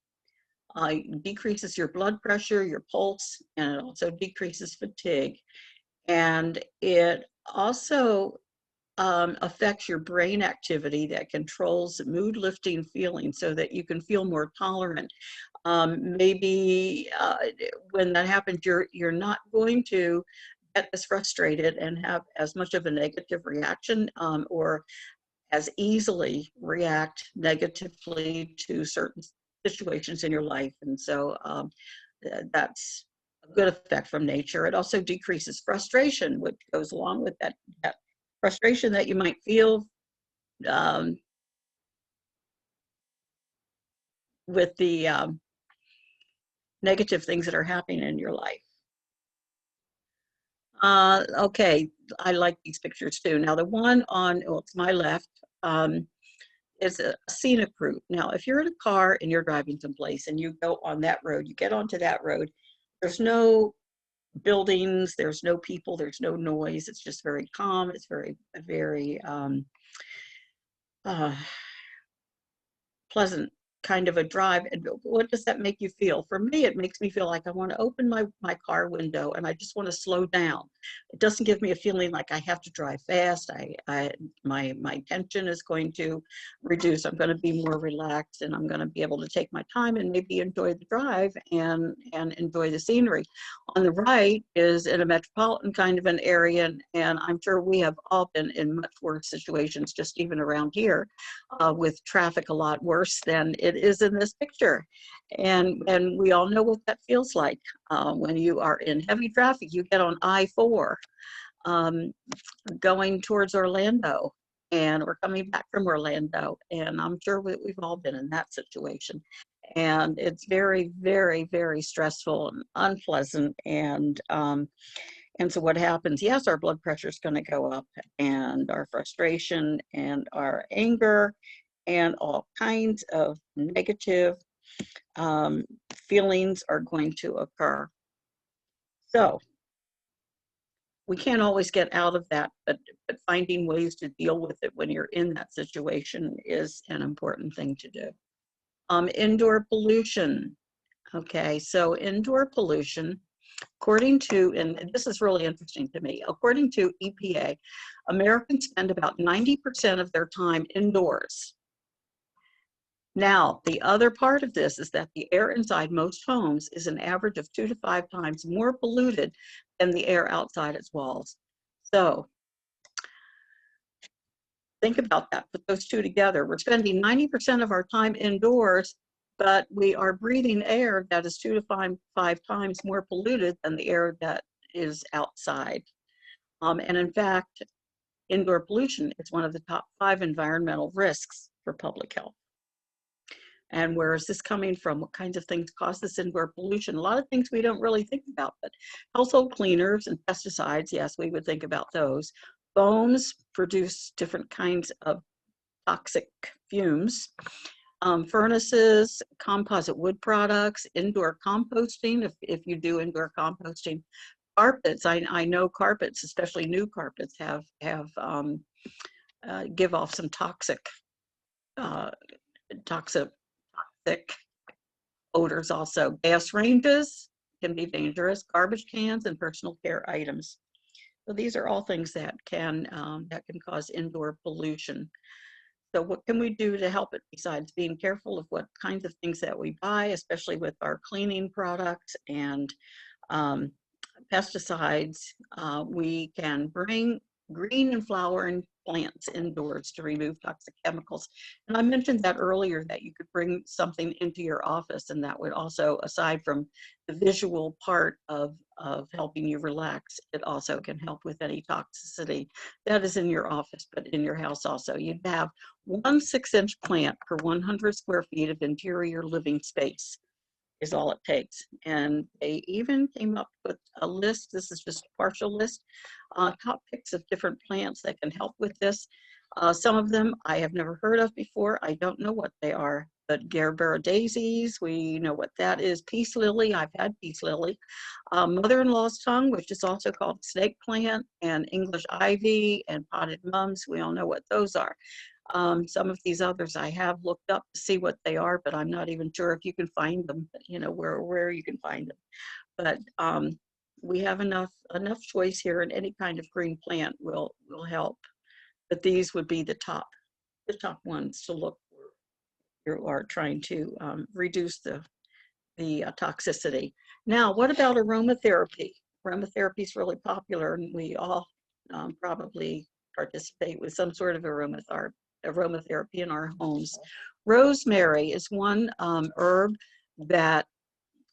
decreases your blood pressure, your pulse, and it also decreases fatigue. And it also affects your brain activity that controls mood lifting feelings so that you can feel more tolerant. Maybe when that happens, you're not going to get as frustrated and have as much of a negative reaction, or as easily react negatively to certain situations in your life. And so that's a good effect from nature. It also decreases frustration, which goes along with that frustration that you might feel with the negative things that are happening in your life. Okay, I like these pictures too. Now the one on, well, it's my left, is a scenic route. Now, if you're in a car and you're driving someplace and you go on that road, you get onto that road, there's no buildings, there's no people, there's no noise. It's just very calm. It's very, very pleasant kind of a drive. And what does that make you feel? For me, it makes me feel like I want to open my car window and I just want to slow down. It doesn't give me a feeling like I have to drive fast. My tension is going to reduce. I'm going to be more relaxed and I'm going to be able to take my time and maybe enjoy the drive and enjoy the scenery. On the right is in a metropolitan kind of an area, and I'm sure we have all been in much worse situations, just even around here, with traffic a lot worse than it is in this picture. And we all know what that feels like. When you are in heavy traffic, you get on I-4 going towards Orlando, and we're coming back from Orlando, and I'm sure we've all been in that situation. And it's very, very, very stressful and unpleasant. And so what happens, yes, our blood pressure is going to go up, and our frustration and our anger and all kinds of negative feelings are going to occur. So we can't always get out of that, but finding ways to deal with it when you're in that situation is an important thing to do. Indoor pollution. Okay, so indoor pollution, according to, and this is really interesting to me, according to EPA, Americans spend about 90% of their time indoors. Now, the other part of this is that the air inside most homes is an average of 2 to 5 times more polluted than the air outside its walls. So think about that, put those two together. We're spending 90% of our time indoors, but we are breathing air that is 2 to 5 times more polluted than the air that is outside. And in fact, indoor pollution is one of the top 5 environmental risks for public health. And where is this coming from? What kinds of things cause this indoor pollution? A lot of things we don't really think about, but household cleaners and pesticides, yes, we would think about those. Foams produce different kinds of toxic fumes. Furnaces, composite wood products, indoor composting, if you do indoor composting. Carpets, I know carpets, especially new carpets, give off some toxic odors also. Gas ranges can be dangerous, garbage cans, and personal care items. So these are all things that can cause indoor pollution. So what can we do to help it besides being careful of what kinds of things that we buy, especially with our cleaning products and pesticides? We can bring green and flowering plants indoors to remove toxic chemicals. And I mentioned that earlier, that you could bring something into your office, and that would also, aside from the visual part of helping you relax, it also can help with any toxicity that is in your office, but in your house also. You'd have 1 6-inch plant per 100 square feet of interior living space is all it takes. And they even came up with a list, this is just a partial list, top picks of different plants that can help with this. Some of them I have never heard of before. I don't know what they are, but Gerbera daisies, we know what that is. Peace lily, I've had peace lily. Mother-in-law's tongue, which is also called snake plant, and English ivy and potted mums, we all know what those are. Some of these others I have looked up to see what they are, but I'm not even sure if you can find them, you know, where you can find them. But we have enough choice here, and any kind of green plant will help but these would be the top ones to look for. You are trying to reduce the toxicity. Now, what about aromatherapy? Aromatherapy is really popular, and we all probably participate with some sort of aromatherapy in our homes. Rosemary is one herb that,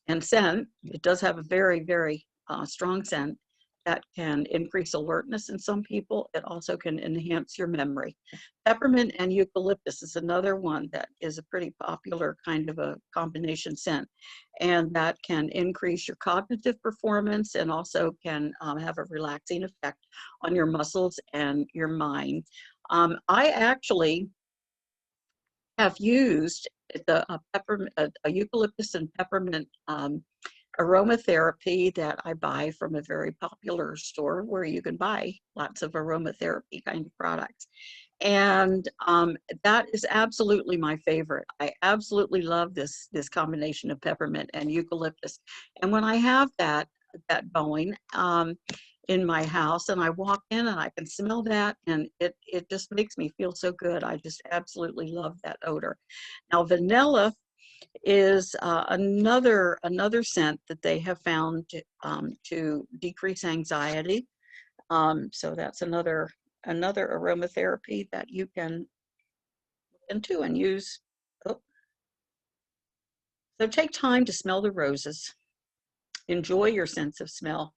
and scent, it does have a very, very strong scent that can increase alertness in some people. It also can enhance your memory. Peppermint and eucalyptus is another one that is a pretty popular kind of a combination scent, and that can increase your cognitive performance and also can have a relaxing effect on your muscles and your mind. I actually have used the peppermint, a eucalyptus and peppermint aromatherapy that I buy from a very popular store where you can buy lots of aromatherapy kind of products. And that is absolutely my favorite. I absolutely love this combination of peppermint and eucalyptus. And when I have that going in my house and I walk in and I can smell that, and it just makes me feel so good. I just absolutely love that odor. Now, vanilla is another scent that they have found to decrease anxiety. So that's another aromatherapy that you can look into and use. Oh. So take time to smell the roses. Enjoy your sense of smell.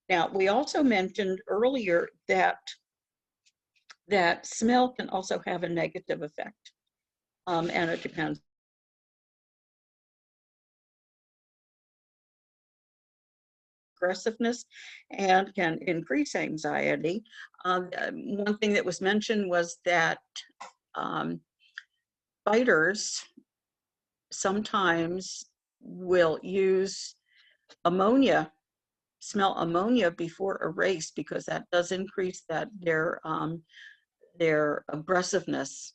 Now, we also mentioned earlier that smell can also have a negative effect, and it depends. Aggressiveness and can increase anxiety. One thing that was mentioned was that fighters sometimes will use ammonia, smell ammonia before a race, because that does increase their aggressiveness,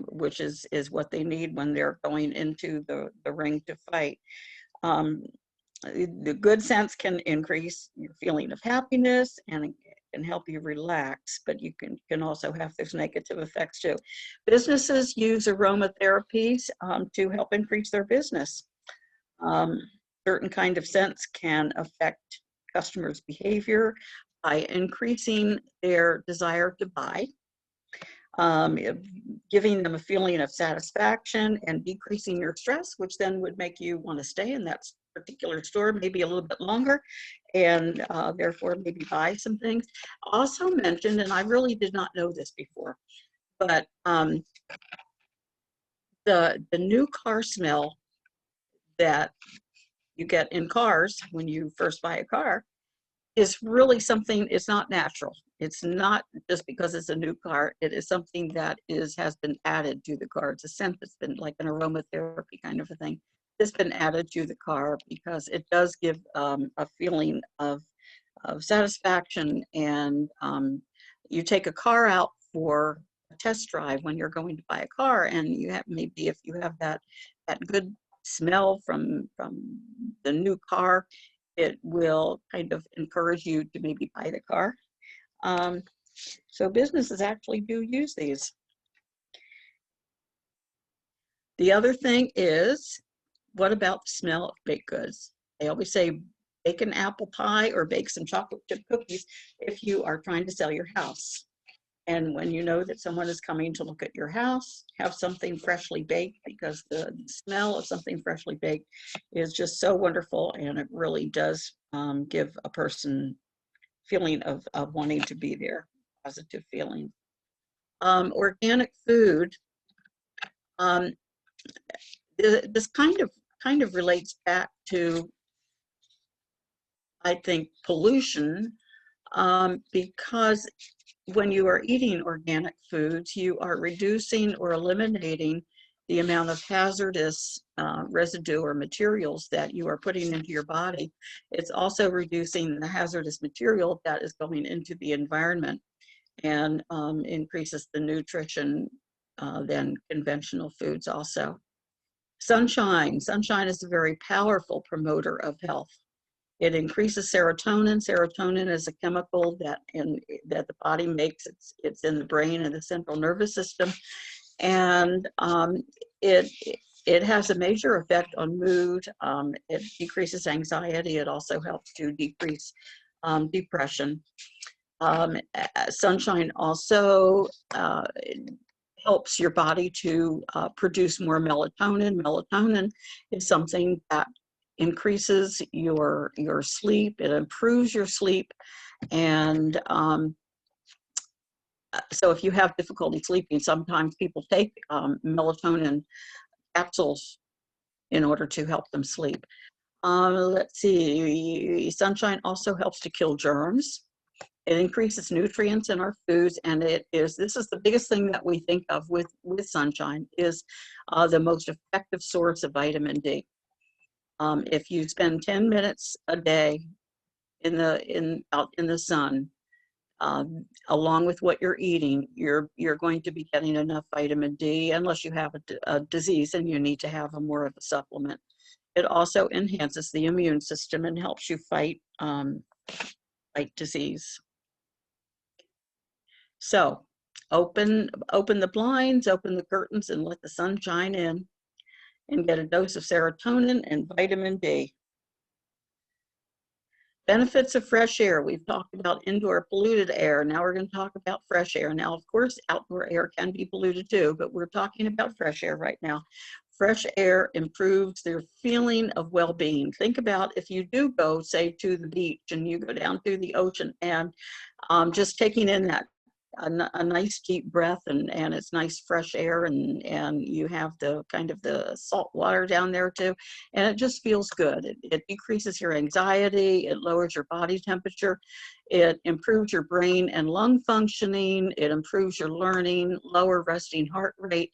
which is what they need when they're going into the ring to fight. The good scents can increase your feeling of happiness and can help you relax, but you can also have those negative effects too. Businesses use aromatherapies to help increase their business. Certain kind of scents can affect customers' behavior by increasing their desire to buy, giving them a feeling of satisfaction and decreasing your stress, which then would make you want to stay in that particular store maybe a little bit longer, and therefore maybe buy some things. Also mentioned, and I really did not know this before, but the new car smell that you get in cars when you first buy a car is really something. It's not natural. It's not just because it's a new car. It is something that has been added to the car. It's a scent that's been like an aromatherapy kind of a thing. It's been added to the car because it does give a feeling of satisfaction. And you take a car out for a test drive when you're going to buy a car, and you have, maybe if you have that good smell from the new car, it will kind of encourage you to maybe buy the car. So businesses actually do use these. The other thing is, what about the smell of baked goods? They always say bake an apple pie or bake some chocolate chip cookies if you are trying to sell your house. And when you know that someone is coming to look at your house, have something freshly baked, because the smell of something freshly baked is just so wonderful, and it really does give a person feeling of wanting to be there, positive feeling. Organic food, this kind of relates back to, I think, pollution, because when you are eating organic foods, you are reducing or eliminating the amount of hazardous residue or materials that you are putting into your body. It's also reducing the hazardous material that is going into the environment, and increases the nutrition than conventional foods also. Sunshine is a very powerful promoter of health. It increases serotonin. Serotonin is a chemical that the body makes. It's in the brain and the central nervous system, and it has a major effect on mood. It decreases anxiety. It also helps to decrease depression. Sunshine also helps your body to produce more melatonin. Melatonin is something that increases your sleep. It improves your sleep, and so if you have difficulty sleeping, sometimes people take melatonin capsules in order to help them sleep. Let's see, sunshine also helps to kill germs. It increases nutrients in our foods, and this is the biggest thing that we think of with sunshine, is the most effective source of vitamin D. If you spend 10 minutes a day out in the sun, along with what you're eating, you're going to be getting enough vitamin D, unless you have a disease and you need to have more of a supplement. It also enhances the immune system and helps you fight disease. So open the blinds, open the curtains, and let the sun shine in, and get a dose of serotonin and vitamin D. Benefits of fresh air. We've talked about indoor polluted air. Now we're going to talk about fresh air. Now, of course, outdoor air can be polluted too, but we're talking about fresh air right now. Fresh air improves their feeling of well-being. Think about if you do go, say, to the beach and you go down to the ocean, and just taking in that a nice deep breath, and it's nice fresh air, and you have the kind of the salt water down there too, and it just feels good. It decreases your anxiety, it lowers your body temperature, it improves your brain and lung functioning, it improves your learning, lower resting heart rate,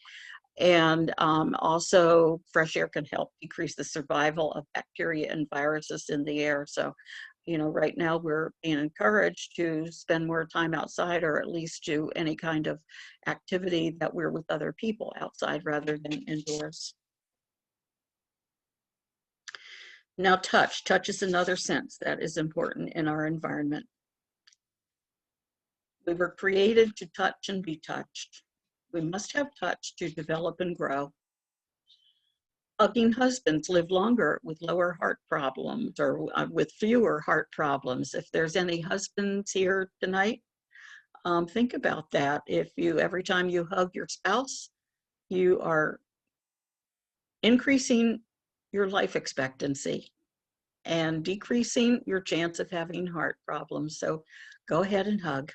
and also fresh air can help decrease the survival of bacteria and viruses in the air. So right now we're being encouraged to spend more time outside, or at least do any kind of activity that we're with other people outside rather than indoors. Now touch. Touch is another sense that is important in our environment. We were created to touch and be touched. We must have touch to develop and grow. Hugging husbands live longer with lower heart problems, or with fewer heart problems. If there's any husbands here tonight, think about that. If every time you hug your spouse, you are increasing your life expectancy and decreasing your chance of having heart problems. So go ahead and hug.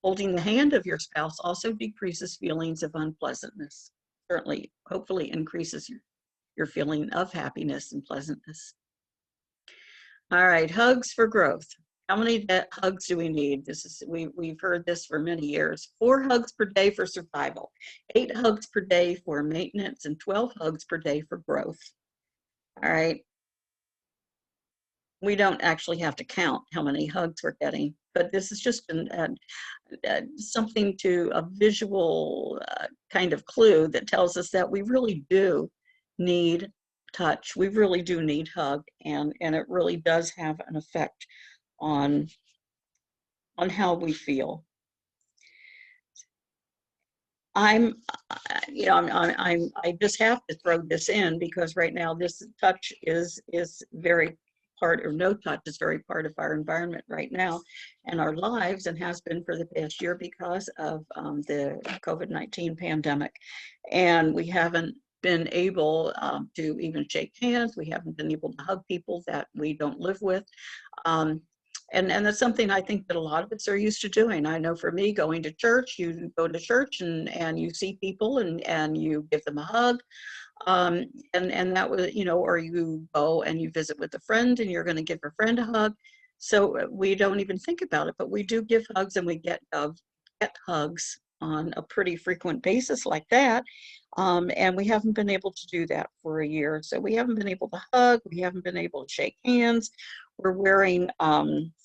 Holding the hand of your spouse also decreases feelings of unpleasantness. Certainly, hopefully increases your feeling of happiness and pleasantness. All right, hugs for growth. How many hugs do we need? We've heard this for many years. 4 hugs per day for survival, 8 hugs per day for maintenance, and 12 hugs per day for growth. All right. We don't actually have to count how many hugs we're getting, but this is just something to a visual kind of clue that tells us that we really do need touch. We really do need hug, and it really does have an effect on how we feel. I just have to throw this in because right now this touch is very part, or no touch is very part of our environment right now and our lives, and has been for the past year because of the COVID-19 pandemic. And we haven't been able to even shake hands. We haven't been able to hug people that we don't live with. And that's something I think that a lot of us are used to doing. I know for me, going to church, you go to church and you see people and you give them a hug. And that was, or you go and you visit with a friend and you're going to give your friend a hug. So we don't even think about it, but we do give hugs, and we get hugs on a pretty frequent basis like that. And we haven't been able to do that for a year. So we haven't been able to hug. We haven't been able to shake hands. We're wearing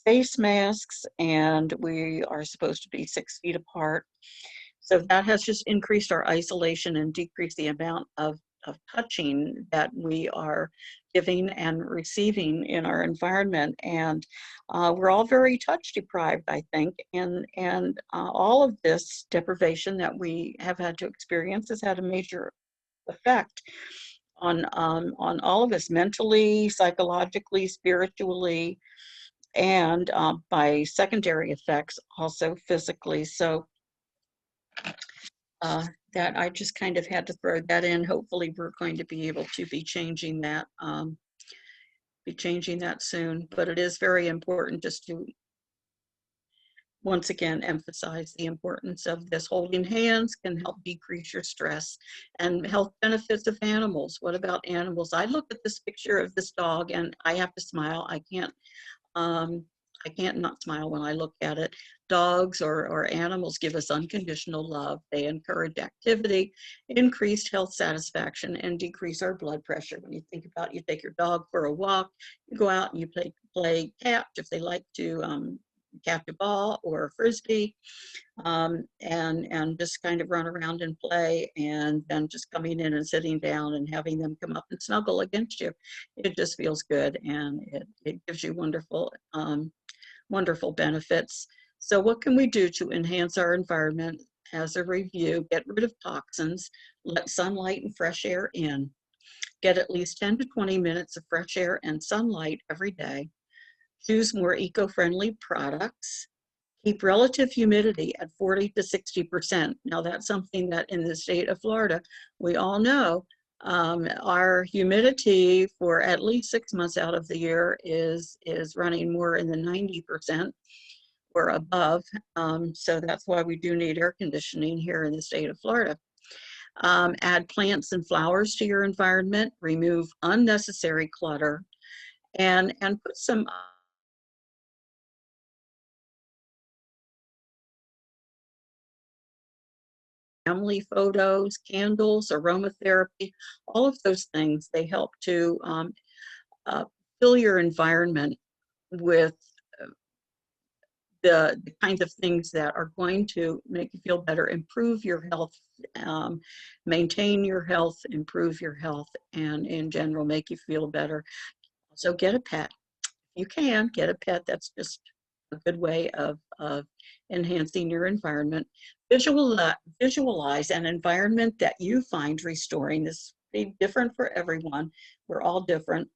face masks, and we are supposed to be 6 feet apart. So that has just increased our isolation and decreased the amount of touching that we are giving and receiving in our environment. And we're all very touch deprived, I think. And all of this deprivation that we have had to experience has had a major effect on all of us, mentally, psychologically, spiritually, and by secondary effects also physically. So that I just kind of had to throw that in. Hopefully we're going to be able to be changing that soon. But it is very important just to once again emphasize the importance of this. Holding hands can help decrease your stress. And health benefits of animals. What about animals? I look at this picture of this dog and I have to smile. I can't not smile when I look at it. Dogs or animals give us unconditional love. They encourage activity, increased health satisfaction, and decrease our blood pressure. When you think about it, you take your dog for a walk, you go out and you play catch if they like to catch a ball or a frisbee, and just kind of run around and play, and then just coming in and sitting down and having them come up and snuggle against you. It just feels good, and it gives you wonderful benefits. So what can we do to enhance our environment? As a review, get rid of toxins, let sunlight and fresh air in, get at least 10 to 20 minutes of fresh air and sunlight every day, choose more eco-friendly products, keep relative humidity at 40 to 60%. Now that's something that in the state of Florida, we all know our humidity for at least 6 months out of the year is running more in the 90% or above. So that's why we do need air conditioning here in the state of Florida. Add plants and flowers to your environment, remove unnecessary clutter, and put some family photos, candles, aromatherapy, all of those things. They help to fill your environment with the kinds of things that are going to make you feel better, improve your health, maintain your health, improve your health, and in general make you feel better. So get a pet. You can get a pet. That's just a good way of enhancing your environment. Visualize an environment that you find restoring. This will be different for everyone. We're all different.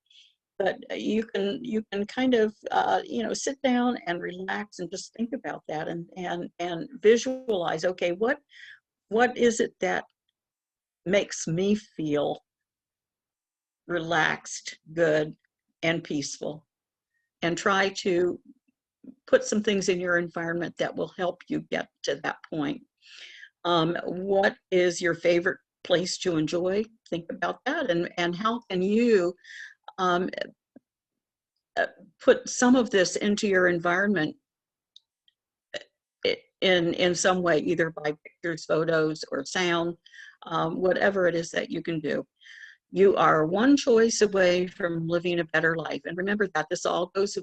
But you can kind of sit down and relax and just think about that and visualize. Okay, what is it that makes me feel relaxed, good, and peaceful? And try to put some things in your environment that will help you get to that point. What is your favorite place to enjoy? Think about that, and how can you put some of this into your environment in some way, either by pictures, photos, or sound, whatever it is that you can do. You are one choice away from living a better life. And remember that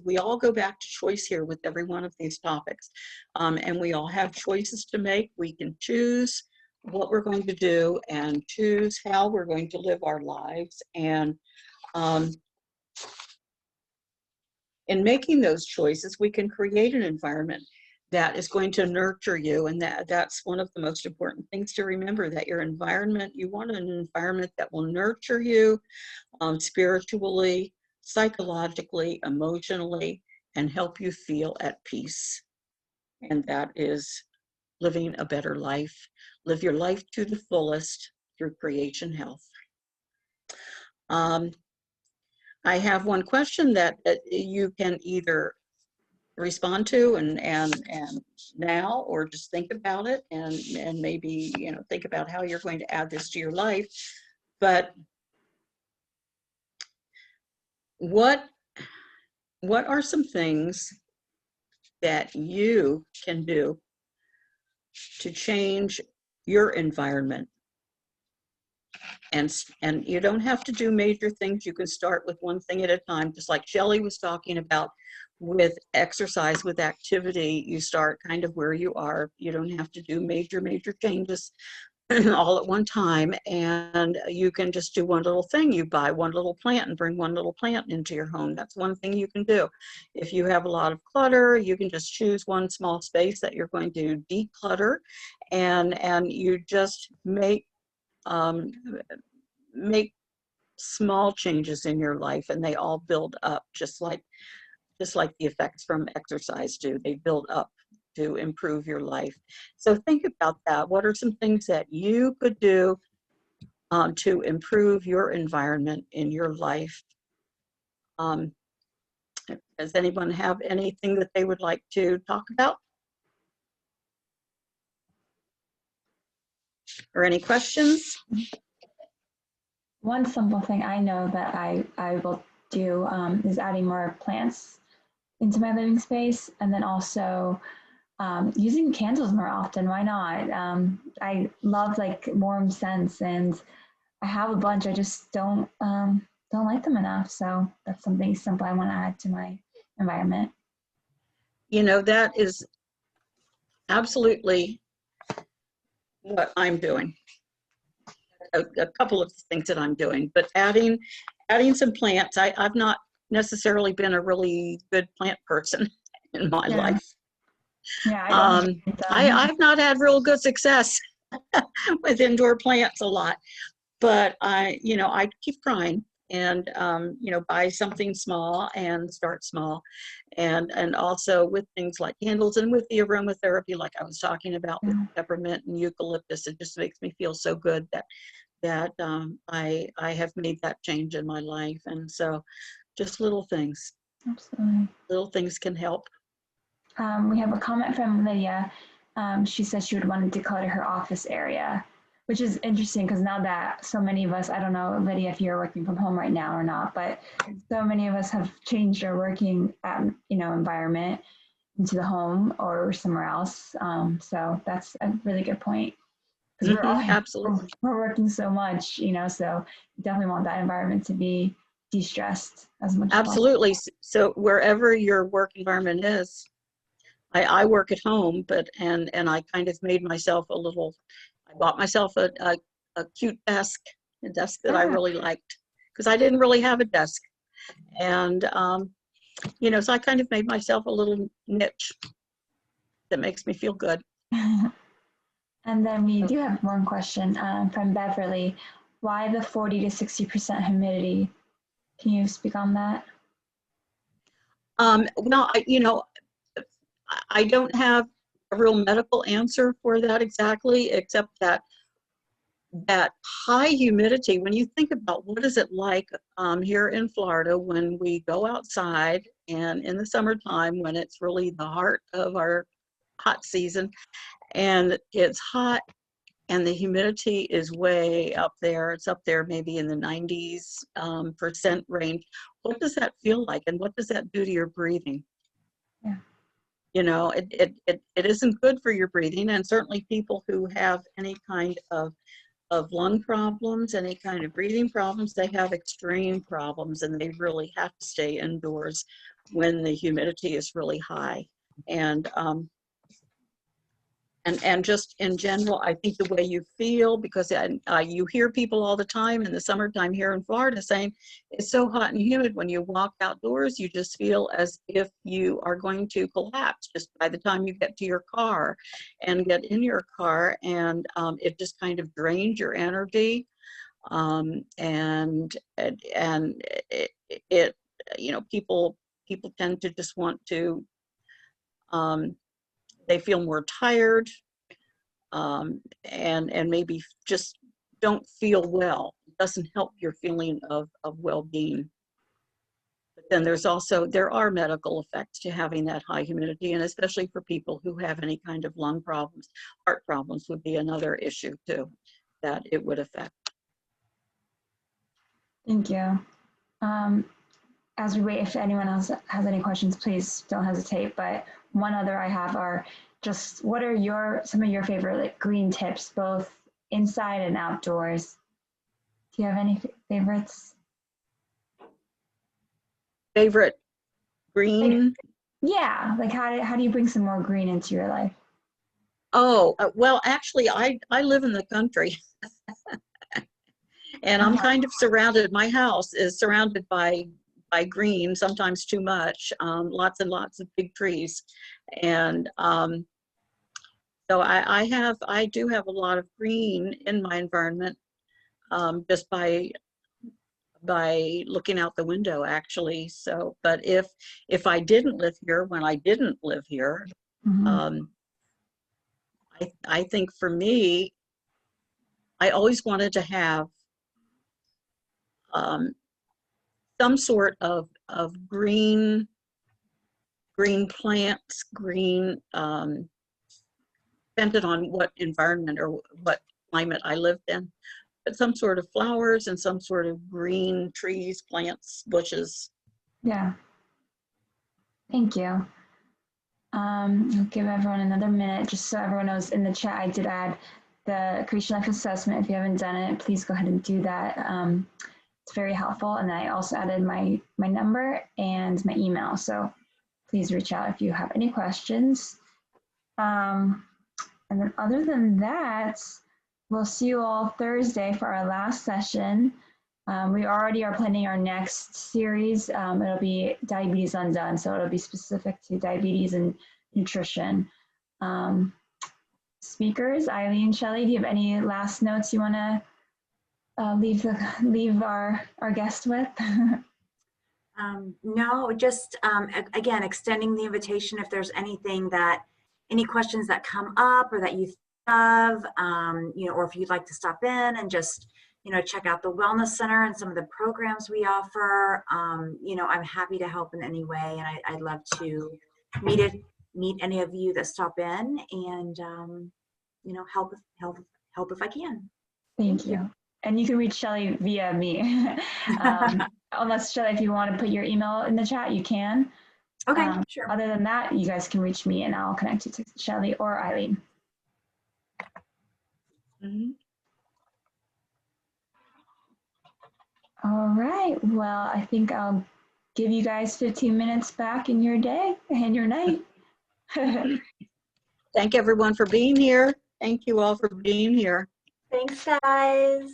we all go back to choice here with every one of these topics. And we all have choices to make. We can choose what we're going to do and choose how we're going to live our lives. And in making those choices, we can create an environment that is going to nurture you. And that's one of the most important things to remember, that your environment, you want an environment that will nurture you spiritually, psychologically, emotionally, and help you feel at peace. And that is living a better life. Live your life to the fullest through Creation Health. I have one question that you can either respond to and now, or just think about it and maybe think about how you're going to add this to your life. But what are some things that you can do to change your environment? And you don't have to do major things. You can start with one thing at a time, just like Shelley was talking about with exercise, with activity. You start kind of where you are. You don't have to do major changes, all at one time, and you can just do one little thing. You buy one little plant and bring one little plant into your home. That's one thing you can do. If you have a lot of clutter, you can just choose one small space that you're going to declutter, and you just um, make small changes in your life, and they all build up, just like the effects from exercise do. They build up to improve your life. So think about that. What are some things that you could do to improve your environment in your life? Um, does anyone have anything that they would like to talk about? Or any questions? One simple thing I know that I will do is adding more plants into my living space, and then also using candles more often. Why not? I love like warm scents, and I have a bunch. I just don't like them enough. So that's something simple I want to add to my environment. You know, that is absolutely what I'm doing. A couple of things that I'm doing, but adding some plants. I've not necessarily been a really good plant person in my Yeah, life. yeah, I don't. I've not had real good success with indoor plants a lot, but I keep trying, and buy something small and start small, and also with things like candles and with the aromatherapy, like I was talking about with peppermint and eucalyptus. It just makes me feel so good that I have made that change in my life. And so just little things can help. We have a comment from Lydia. She says she would want to declutter her office area, which is interesting because now that so many of us, I don't know, Lydia, if you're working from home right now or not, but so many of us have changed our working, environment into the home or somewhere else. So that's a really good point because Absolutely. we're working so much, so definitely want that environment to be de-stressed as much as possible. Absolutely. So wherever your work environment is, I work at home, but and I kind of made myself I bought myself a cute desk, a desk that I really liked, because I didn't really have a desk. And so I kind of made myself a little niche that makes me feel good. And then we do have one question from Beverly. Why the 40 to 60% humidity? Can you speak on that? Well, I don't have a real medical answer for that exactly, except that high humidity, when you think about what is it like here in Florida when we go outside, and in the summertime when it's really the heart of our hot season and it's hot and the humidity is way up there. It's up there maybe in the 90s percent range. What does that feel like, and what does that do to your breathing? Yeah. It isn't good for your breathing, and certainly people who have any kind of lung problems, any kind of breathing problems, they have extreme problems, and they really have to stay indoors when the humidity is really high. And just in general, I think the way you feel, because you hear people all the time in the summertime here in Florida saying it's so hot and humid, when you walk outdoors, you just feel as if you are going to collapse just by the time you get to your car and get in your car, and it just kind of drains your energy. And it people tend to just want to, they feel more tired, and maybe just don't feel well. It doesn't help your feeling of well-being. But then there are medical effects to having that high humidity, and especially for people who have any kind of lung problems. Heart problems would be another issue too that it would affect. Thank you. As we wait, if anyone else has any questions, please don't hesitate. But one other I have are just, what are some of your favorite green tips, both inside and outdoors? Do you have any favorites? Favorite green? Yeah, like how do you bring some more green into your life? Oh, well, actually, I live in the country. And I'm kind of surrounded, my house is surrounded by green, sometimes too much, lots and lots of big trees. And so I do have a lot of green in my environment, just by looking out the window, actually. So, but if I didn't live here, when I didn't live here, Mhm. I think for me, I always wanted to have some sort of green plants, green, depended on what environment or what climate I lived in, but some sort of flowers and some sort of green trees, plants, bushes. Yeah, thank you. I'll give everyone another minute just so everyone knows. In the chat, I did add the Creation Life Assessment. If you haven't done it, please go ahead and do that. It's very helpful. And then I also added my number and my email. So please reach out if you have any questions. And then other than that, we'll see you all Thursday for our last session. We already are planning our next series. It'll be Diabetes Undone, so it'll be specific to diabetes and nutrition. Speakers, Eileen, Shelley, do you have any last notes you want to leave our guest with? No, just again, extending the invitation if there's any questions that come up or that you think of, or if you'd like to stop in and just, check out the Wellness Center and some of the programs we offer. I'm happy to help in any way, and I'd love to meet any of you that stop in and, help if I can. Thank you. And you can reach Shelley via me. Unless, Shelley, if you want to put your email in the chat, you can. Okay, sure. Other than that, you guys can reach me and I'll connect you to Shelley or Eileen. Mm-hmm. All right. Well, I think I'll give you guys 15 minutes back in your day and your night. Thank everyone for being here. Thank you all for being here. Thanks, guys.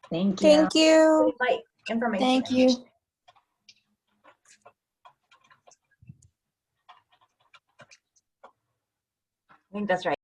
Thank you. Thank you. Like information. Thank you. I think that's right.